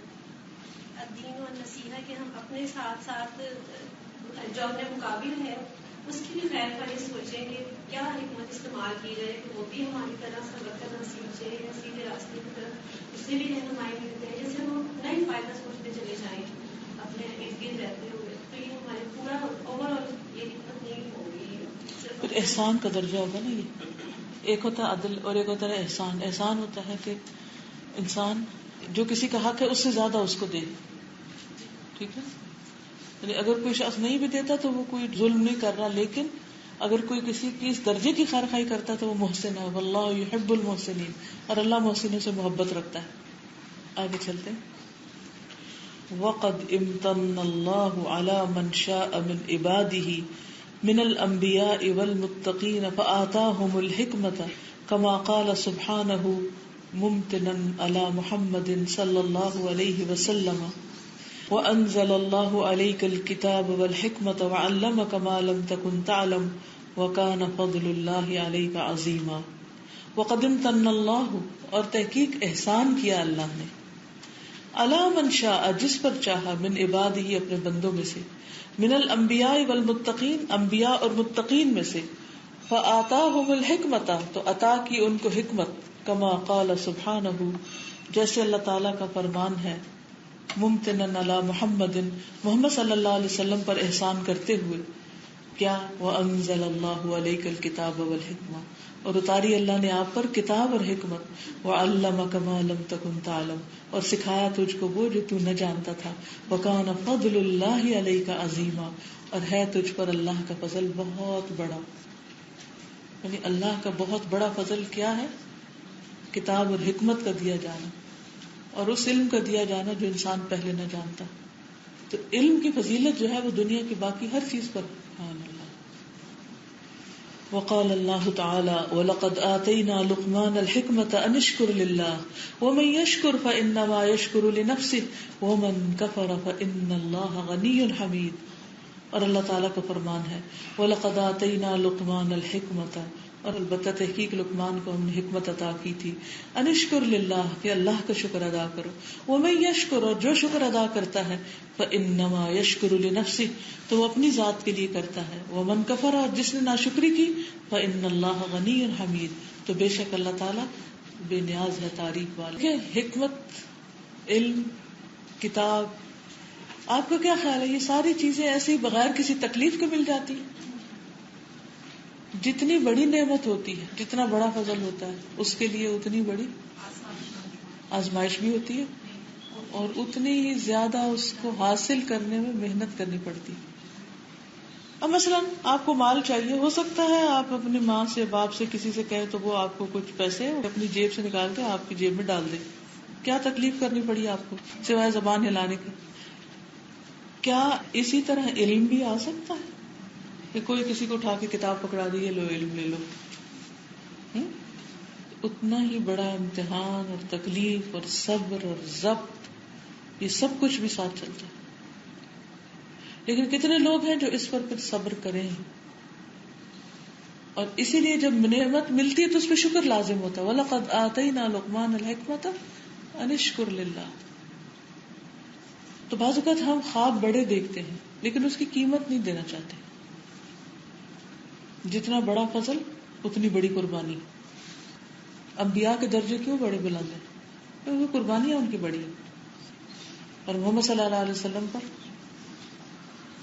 دین و نصیحت کہ ہم اپنے ساتھ ساتھ جو اپنے مقابل ہے اس کی بھی خیر خواہی سوچیں کہ کیا حکمت استعمال کی جائے کہ وہ بھی ہماری طرح صبر کرنا سیکھ جائے یا سیدھے راستے کی طرف اس سے بھی رہنمائی ملتے ہیں. جیسے ہم نئی فائدہ سوچتے چلے جائیں اپنے ارد گرد رہتے ہوئے تو یہ ہمارے پورا اوور آل یہ حکمت نہیں ہوگی. پھر احسان کا درجہ ہوگا نا. یہ ایک ہوتا ہے عدل اور ایک ہوتا ہے احسان. احسان ہوتا ہے کہ انسان جو کسی کا حق ہے اس سے زیادہ اس کو دے. ٹھیک ہے, یعنی اگر کوئی شخص نہیں بھی دیتا تو وہ کوئی ظلم نہیں کر رہا, لیکن اگر کوئی کسی کی اس درجے کی خیر خواہی کرتا ہے تو وہ محسن ہے. واللہ یحب المحسنین, اور اللہ محسنوں سے محبت رکھتا ہے. آگے چلتے ہیں. وقد امتن اللہ علی من شاء من عباده من الانبیاء والمتقین فآتاهم الحکمۃ کما قال سبحانہ ممتنا علی محمد صلی اللہ علیہ وسلم وانزل اللہ علیک الکتاب والحکمۃ وعلمک ما لم تکن تعلم وکان فضل اللہ علیک عظیما. وقد امتن اللہ اور تحقیق احسان کیا اللہ نے, علی من شاء جس پر چاہا, من عبادہ اپنے بندوں میں سے, من الانبیاء والمتقین انبیاء اور متقین میں سے, فآتاہم الحکمۃ تو عطا کی ان کو حکمت, کما قال سبحانہ جیسے اللہ تعالیٰ کا فرمان ہے, ممتنا علی محمد محمد صلی اللہ علیہ وسلم پر احسان کرتے ہوئے. کیا؟ وانزل اللہ علیک الکتاب والحکمہ اور اتاری اللہ نے آپ پر کتاب اور حکمت, وعلمک ما لم تکن تعلم اور سکھایا تجھ کو وہ جو تو نہ جانتا تھا, وکان فضل اللہ علیک عظیما اور ہے تجھ پر اللہ کا فضل بہت بڑا. یعنی اللہ کا بہت بڑا فضل کیا ہے؟ کتاب اور حکمت کا دیا جانا اور اس علم کا دیا جانا جو انسان پہلے نہ جانتا. تو علم کی فضیلت جو ہے وہ دنیا کی باقی ہر چیز پر. سبحان اللہ. وقال اللہ تعالی وَلَقَدْ آتَيْنَا لُقْمَانَ الْحِكْمَةَ أَنِ اشْكُرْ لِلَّهِ وَمَن يَشْكُرْ فَإِنَّمَا يَشْكُرُ لِنَفْسِهِ وَمَن كَفَرَ فَإِنَّ اللَّهَ غَنِيٌّ حَمِيدٌ. اور اللہ تعالیٰ کا فرمان ہے وَلَقَدْ آتَيْنَا لُقْمَانَ الْحِكْمَةَ اور البتہ تحقیق لقمان کو ہم نے حکمت عطا کی تھی, ان اشکر للہ کہ اللہ کا شکر ادا کرو, ومن یشکر اور جو شکر ادا کرتا ہے, فانما یشکر لنفسه تو وہ اپنی ذات کے لیے کرتا ہے, ومن کفر اور جس نے ناشکری کی, فان اللہ غنی حمید تو بے شک اللہ تعالیٰ بے نیاز ہے تعریف والا. حکمت, علم, کتاب, آپ کا کیا خیال ہے یہ ساری چیزیں ایسے ہی بغیر کسی تکلیف کے مل جاتی ہیں؟ جتنی بڑی نعمت ہوتی ہے, جتنا بڑا فضل ہوتا ہے, اس کے لیے اتنی بڑی آزمائش بھی ہوتی ہے اور اتنی ہی زیادہ اس کو حاصل کرنے میں محنت کرنی پڑتی ہے. اب مثلا آپ کو مال چاہیے, ہو سکتا ہے آپ اپنی ماں سے, باپ سے, کسی سے کہیں تو وہ آپ کو کچھ پیسے اپنی جیب سے نکال کے آپ کی جیب میں ڈال دے. کیا تکلیف کرنی پڑی آپ کو سوائے زبان ہلانے کی؟ کیا اسی طرح علم بھی آ سکتا ہے کہ کوئی کسی کو اٹھا کے کتاب پکڑا دی, یہ لو علم لے لو؟ اتنا ہی بڑا امتحان اور تکلیف اور صبر اور ضبط, یہ سب کچھ بھی ساتھ چلتا ہے. لیکن کتنے لوگ ہیں جو اس پر پھر صبر کریں, اور اسی لیے جب نعمت ملتی ہے تو اس پہ شکر لازم ہوتا ہے. وَلَقَدْ آتَيْنَا لُقْمَانَ الْحِكْمَةَ أَنِ اشْكُرْ لِلَّهِ. تو بعض اوقات ہم خواب بڑے دیکھتے ہیں لیکن اس کی قیمت نہیں دینا چاہتے. جتنا بڑا فضل اتنی بڑی قربانی. انبیاء کے درجے کیوں بڑے بلند ہیں؟ کیونکہ قربانیاں ان کی بڑی ہیں, اور محمد صلی اللہ علیہ وسلم پر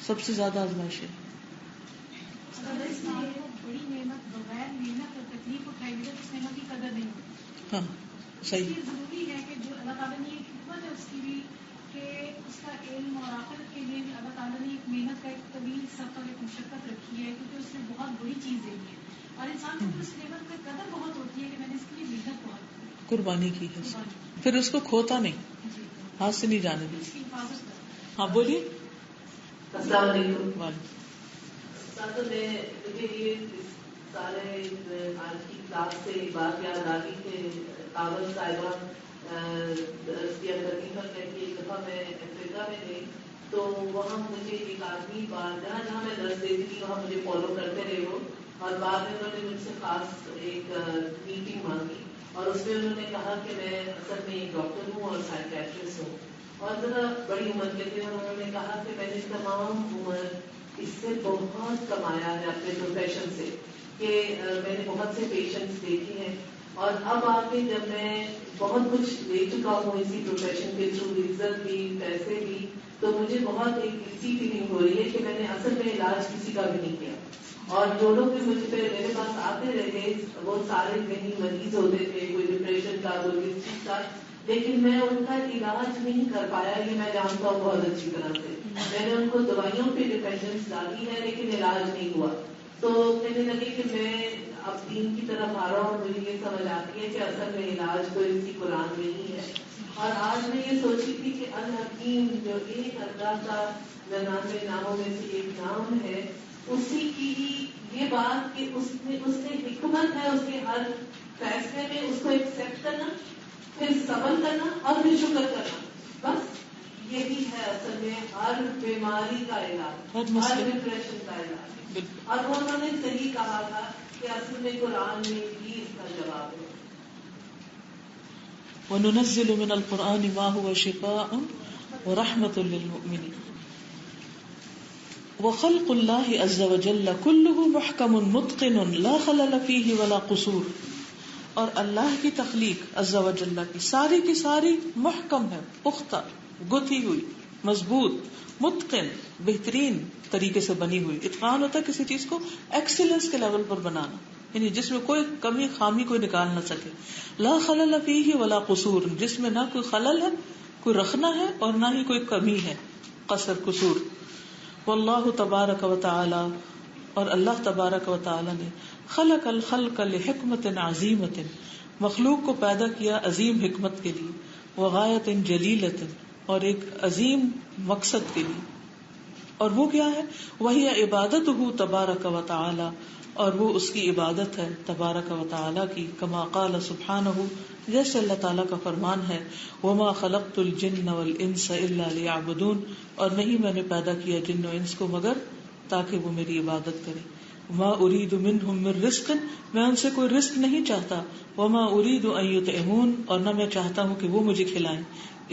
سب سے زیادہ آزمائش ہے. بڑی نعمت بغیر محنت اور تکلیف اٹھائی گئی اس نعمت کی قدر نہیں ہوتی. ہاں صحیح. ضروری ہے کہ جو اللہ تعالیٰ نے یہ حکمت ہے اس کی بھی کہ اس کا علم اور آخرت کے لیے بھی اللہ تعالیٰ نے ایک محنت کا ایک طویل سفر، ایک مشقت رکھی ہے، کیونکہ اس نے بہت بڑی چیز دینی ہے اور انسان کو اس نعمت میں قدر بہت ہوتی ہے کہ میں نے اس کے لیے محنت بہت قربانی کی ہے، پھر اس کو کھوتا نہیں، ہاتھ سے نہیں جانے دی. اس کی حفاظت کرتا. ہاں بولیے. السلام علیکم. وعلیکم. مجھے یہ سارے آج کی کلاس سے ایک بات یاد آ گئی کہ کاغذ صاحبہ کہتی ہے کہ ایک دفعہ میں افریقہ میں گئی تو وہاں مجھے ایک آدمی جہاں جہاں میں درس دیتی تھی وہاں مجھے فالو کرتے رہے وہ، اور بعد میں انہوں نے مجھ سے خاص ایک میٹنگ مانگی اور اس میں انہوں نے کہا کہ میں اصل میں ایک ڈاکٹر ہوں اور سائیکیٹرسٹ ہوں اور ذرا بڑی عمر کے تھے، اور انہوں نے کہا کہ میں نے تمام عمر اس سے بہت کمایا ہے اپنے پروفیشن سے کہ میں نے بہت سے پیشنٹس دیکھے ہیں اور اب آ کے جب میں بہت کچھ لے چکا ہوں اسی پروفیشن کے تھرو، عزت بھی پیسے بھی، تو مجھے بہت ایک ایسی فیلنگ ہو رہی ہے کہ میں نے اصل میں علاج کسی کا بھی نہیں کیا. اور جو لوگ بھی مجھ پہ میرے پاس آتے رہے وہ سارے کہیں مریض ہوتے تھے، کوئی ڈپریشن کا کوئی کس چیز کا، لیکن میں ان کا علاج نہیں کر پایا. یہ میں جانتا ہوں بہت اچھی طرح سے. میں نے ان کو دوائیوں پہ ڈپینڈنس ڈالی ہے لیکن علاج نہیں ہوا. تو کہنے لگے کہ میں اب دین کی طرف آ رہا ہوں اور مجھے یہ سمجھ آتی ہے کہ اصل میں علاج تو اسی قرآن میں ہی ہے. اور آج میں یہ سوچی تھی کہ الحکیم جو ایک اللہ کا 99 ناموں میں سے ایک نام ہے، اسی کی یہ بات کہ اس نے حکمت ہے اس کے ہر فیصلے میں، اس کو ایکسپٹ کرنا، پھر صبر کرنا اور پھر شکر کرنا. بس یہی ہے اصل میں ہر بیماری کا علاج، ہر ڈپریشن کا علاج. اور وہ انہوں نے صحیح کہا تھا کہ اصل میں قرآن میں بھی اس کا جواب ہے. وَنُنَزِّلُ مِنَ الْقُرْآنِ مَا هُوَ شِفَاءٌ وَرَحْمَةٌ لِّلْمُؤْمِنِينَ. وَخَلْقُ اللَّهِ عَزَّ وَجَلَّ كُلُّهُ مُحْكَمٌ مُتْقِنٌ لَا خَلَلَ فِيهِ وَلَا قُصُورٌ. اور اللہ کی تخلیق عز و جل کی ساری محکم ہے، پختہ، گتھی ہوئی، مضبوط، متقن، بہترین طریقے سے بنی ہوئی. اتقان ہوتا ہے کسی چیز کو ایکسیلنس کے لیول پر بنانا، یعنی جس میں کوئی کمی خامی کوئی نکال نہ سکے. لا خلل فیہ ولا قصور، جس میں نہ کوئی خلل ہے، کوئی رخنا ہے اور نہ ہی کوئی کمی ہے، قصر، قصور. واللہ تبارک و تعالی، اور اللہ تبارک و تعالی نے خلق الخلق لحکمت عظیمت، مخلوق کو پیدا کیا عظیم حکمت کے لیے، وغایت جلیلت، اور ایک عظیم مقصد کے لیے. اور وہ کیا ہے؟ وہی عبادتہ تبارک و تعالی، اور وہ اس کی عبادت ہے تبارک و تعالی کی. کما قال سبحانہ، جیسے اللہ تعالیٰ کا فرمان ہے، وما خلقت الجن والانس الا لیعبدون، اور نہیں میں نے پیدا کیا جن و انس کو مگر تاکہ وہ میری عبادت کریں. ما اريد منهم من رزق، میں ان سے کوئی رزق نہیں چاہتا. وما اريد ان يطعمون، اور نہ میں چاہتا ہوں کہ وہ مجھے کھلائیں.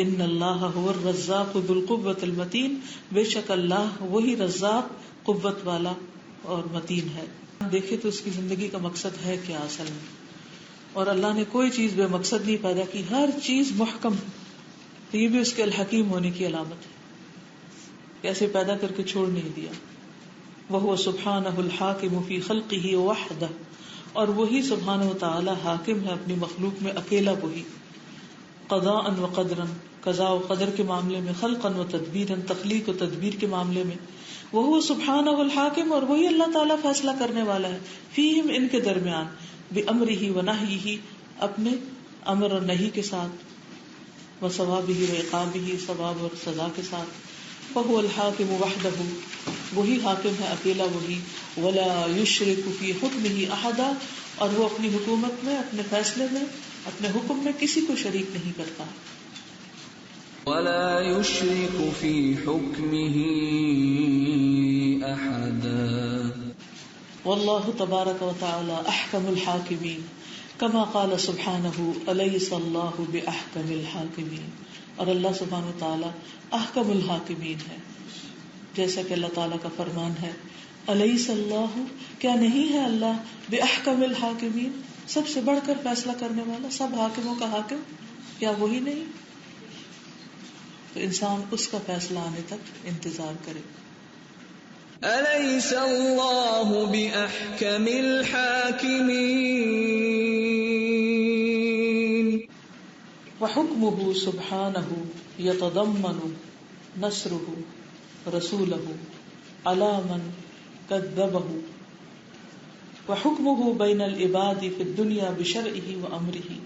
ان اللہ هو الرزاق ذو القوة المتین، بے شک اللہ وہی رزاق قوت والا اور متین ہے. دیکھیں تو اس کی زندگی کا مقصد ہے کیا اصل میں. اور اللہ نے کوئی چیز بے مقصد نہیں پیدا کی، ہر چیز محکم ہے. تو یہ بھی اس کے الحکیم ہونے کی علامت ہے، کیسے پیدا کر کے چھوڑ نہیں دیا. وَهُوَ سُبْحَانَهُ الْحَاكِمُ فِي خَلْقِهِ وَحْدَهُ، اور وہی سبحانہ و تعالی حاکم ہے اپنی مخلوق میں اکیلا وہی. قضاءً وقدراً، قضاء و قدر کے معاملے میں، خلقاً و تدبیراً، تخلیق و تدبیر کے معاملے میں. وَهُوَ سُبْحَانَهُ الْحَاكِمُ، اور وہی اللہ تعالی فیصلہ کرنے والا ہے. فِيهِمْ، ان کے درمیان، بِأَمْرِهِ وَنَهْيِهِ، اپنے امر اور نہی کے ساتھ، وَثَوَابِهِ وَعِقَابِهِ، ثواب اور سزا کے ساتھ. فَهُوَ الْحَاكِمُ وَحْدَهُ، وہی حاکم ہے اکیلا وہی. وَلَا يُشْرِكُ فِي حُكْمِهِ أَحَدًا، اور وہ اپنی حکومت میں، اپنے فیصلے میں، اپنے حکم میں کسی کو شریک نہیں کرتا. وَلَا يُشْرِكُ فِي حُكْمِهِ أَحَدًا. واللہ تبارک و تعالی احکم الحاکمین، کما قال سبحانہ الیس اللہ باحکم الحاکمین. اور اللہ سبحانہ و تعالی احکم الحاکمین ہے، جیسا کہ اللہ تعالیٰ کا فرمان ہے، الیس اللہ، کیا نہیں ہے اللہ، باحکم الحاکمین، سب سے بڑھ کر فیصلہ کرنے والا، سب حاکموں کا حاکم، کیا وہی نہیں؟ تو انسان اس کا فیصلہ آنے تک انتظار کرے. الیس اللہ باحکم الحاکمین. وحکمہ سبحانہ یتضمن نصرہ رسولہ علی من کذبہ وحکمہ بین العباد فی الدنیا بشرعہ وامرہ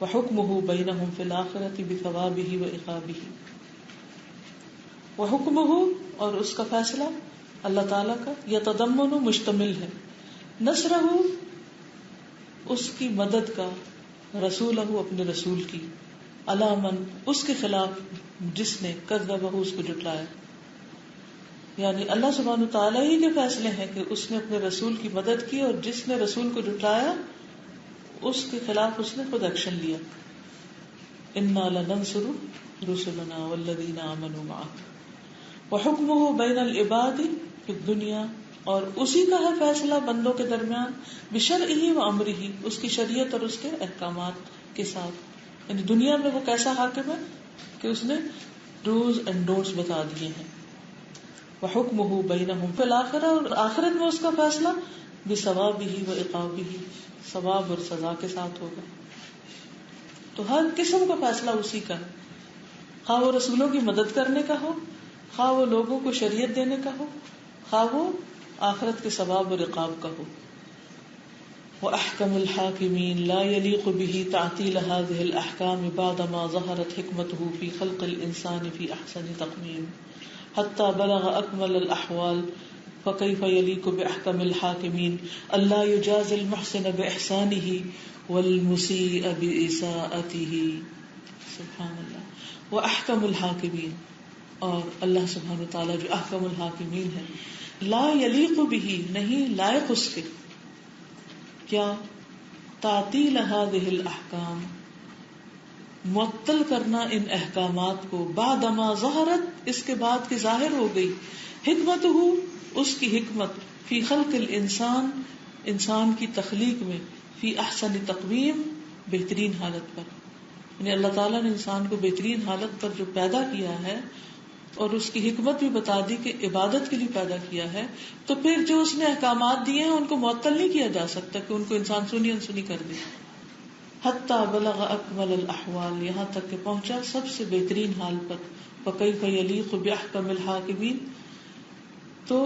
وحکمہ بینہم فی الآخرۃ بثوابہ وعقابہ. وحکمہ اور اس کا فیصلہ اللہ تعالیٰ کا یتضمن مشتمل ہے نصرہ اس کی مدد کا رسولہ اپنے رسول کی علی من اس کے خلاف جس نے کذبہ اس کو جھٹلایا. یعنی اللہ سبحانہ تعالیٰ ہی کے فیصلے ہیں کہ اس نے اپنے رسول کی مدد کی اور جس نے رسول کو جھٹلایا اس کے خلاف اس نے خود ایکشن لیا. انا لننصر رسلنا والذین آمنوا معه وحکمہ بین العباد فی الدنیا اور اسی کا ہے فیصلہ بندوں کے درمیان بشرعہ وامرہ اس کی شریعت اور اس کے احکامات کے ساتھ. یعنی دنیا میں وہ کیسا حاکم ہے کہ اس نے ڈوز اینڈ ڈونٹس بتا دیے ہیں. وحکمہ بینہم فی الآخرہ اور آخرت میں اس کا فیصلہ بثوابہ وعقابہ ثواب اور سزا کے ساتھ ہوگا. تو ہر قسم کا فیصلہ اسی کا ہے, خواہ وہ رسولوں کی مدد کرنے کا ہو, خواہ وہ لوگوں کو شریعت دینے کا ہو, خواہ وہ آخرت کے ثواب اور عقاب کا ہو. وَأَحْكَمُ الْحَاكِمِينَ لَا يَلِيقُ بِهِ تَعْطِيلَ هَذِهِ الْأَحْكَامِ بَعْدَمَا ظَهَرَتْ حِكْمَتُهُ فِي خَلْقِ الْإِنسَانِ فِي أَحْسَنِ تَقْوِيمٍ حَتَّى بَلَغَ أَكْمَلَ الْأَحْوَالِ فَكَيْفَ يَلِيقُ بِأَحْكَمِ الْحَاكِمِينَ أَلَّا يُجَازِي الْمُحْسِنَ بِإِحْسَانِهِ وَالْمُسِيءَ بِإِسَاءَتِهِ. سبحان اللہ. وَأَحْكَمُ الْحَاكِمِينَ اور اللہ سبحانہ وتعالیٰ جو احکم الحاکمین ہے, لا یلیق بہ نہیں لائق اس کے کیا تعطیل هذه الاحکام معطل کرنا ان احکامات کو بعدما ظہرت اس کے بعد کہ ظاہر ہو گئی حکمتہ اس کی حکمت فی خلق الانسان انسان کی تخلیق میں فی احسن تقویم بہترین حالت پر. یعنی اللہ تعالیٰ نے انسان کو بہترین حالت پر جو پیدا کیا ہے اور اس کی حکمت بھی بتا دی کہ عبادت کے لیے پیدا کیا ہے, تو پھر جو اس نے احکامات دیے ہیں ان کو معطل نہیں کیا جا سکتا کہ ان کو انسان سنی انسنی کر دے. حتی بلغ اکمل الاحوال یہاں تک کہ پہنچا سب سے بہترین حال پر. وکیف یلیق باحکم الحاکمین تو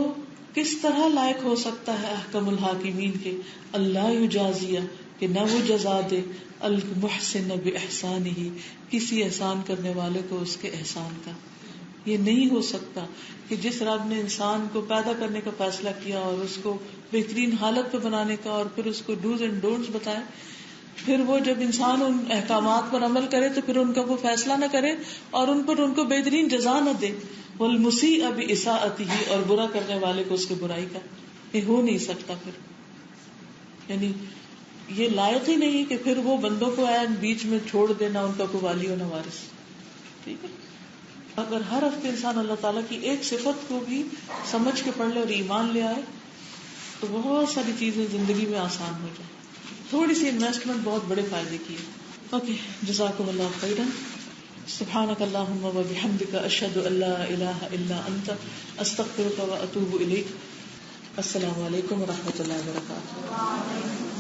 کس طرح لائق ہو سکتا ہے احکم الحاکمین کے اللہ یجازیہ کہ نہ وہ جزا دے المحسن باحسانہ کسی احسان کرنے والے کو اس کے احسان کا. یہ نہیں ہو سکتا کہ جس رب نے انسان کو پیدا کرنے کا فیصلہ کیا اور اس کو بہترین حالت پہ بنانے کا اور پھر اس کو ڈوز اینڈ ڈونٹس بتائے, پھر وہ جب انسان ان احکامات پر عمل کرے تو پھر ان کا وہ فیصلہ نہ کرے اور ان پر ان کو بہترین جزا نہ دے. والمسیء بإساءتہ اور برا کرنے والے کو اس کی برائی کا. یہ ہو نہیں سکتا. پھر یعنی یہ لائق ہی نہیں کہ پھر وہ بندوں کو بیچ میں چھوڑ دینا ان کا کوئی والی و نہ وارث. ٹھیک ہے, اگر ہر ہفتے انسان اللہ تعالیٰ کی ایک صفت کو بھی سمجھ کے پڑھ لے اور ایمان لے آئے تو بہت ساری چیزیں زندگی میں آسان ہو جائیں. تھوڑی سی انویسٹمنٹ بہت بڑے فائدے کی ہے. اوکے, جزاکم اللہ خیرا. سبحانک اللہم و بحمدک اشہد ان لا الہ الا انت استغفرک و اتوب الیک. السلام علیکم و رحمۃ اللہ وبرکاتہ.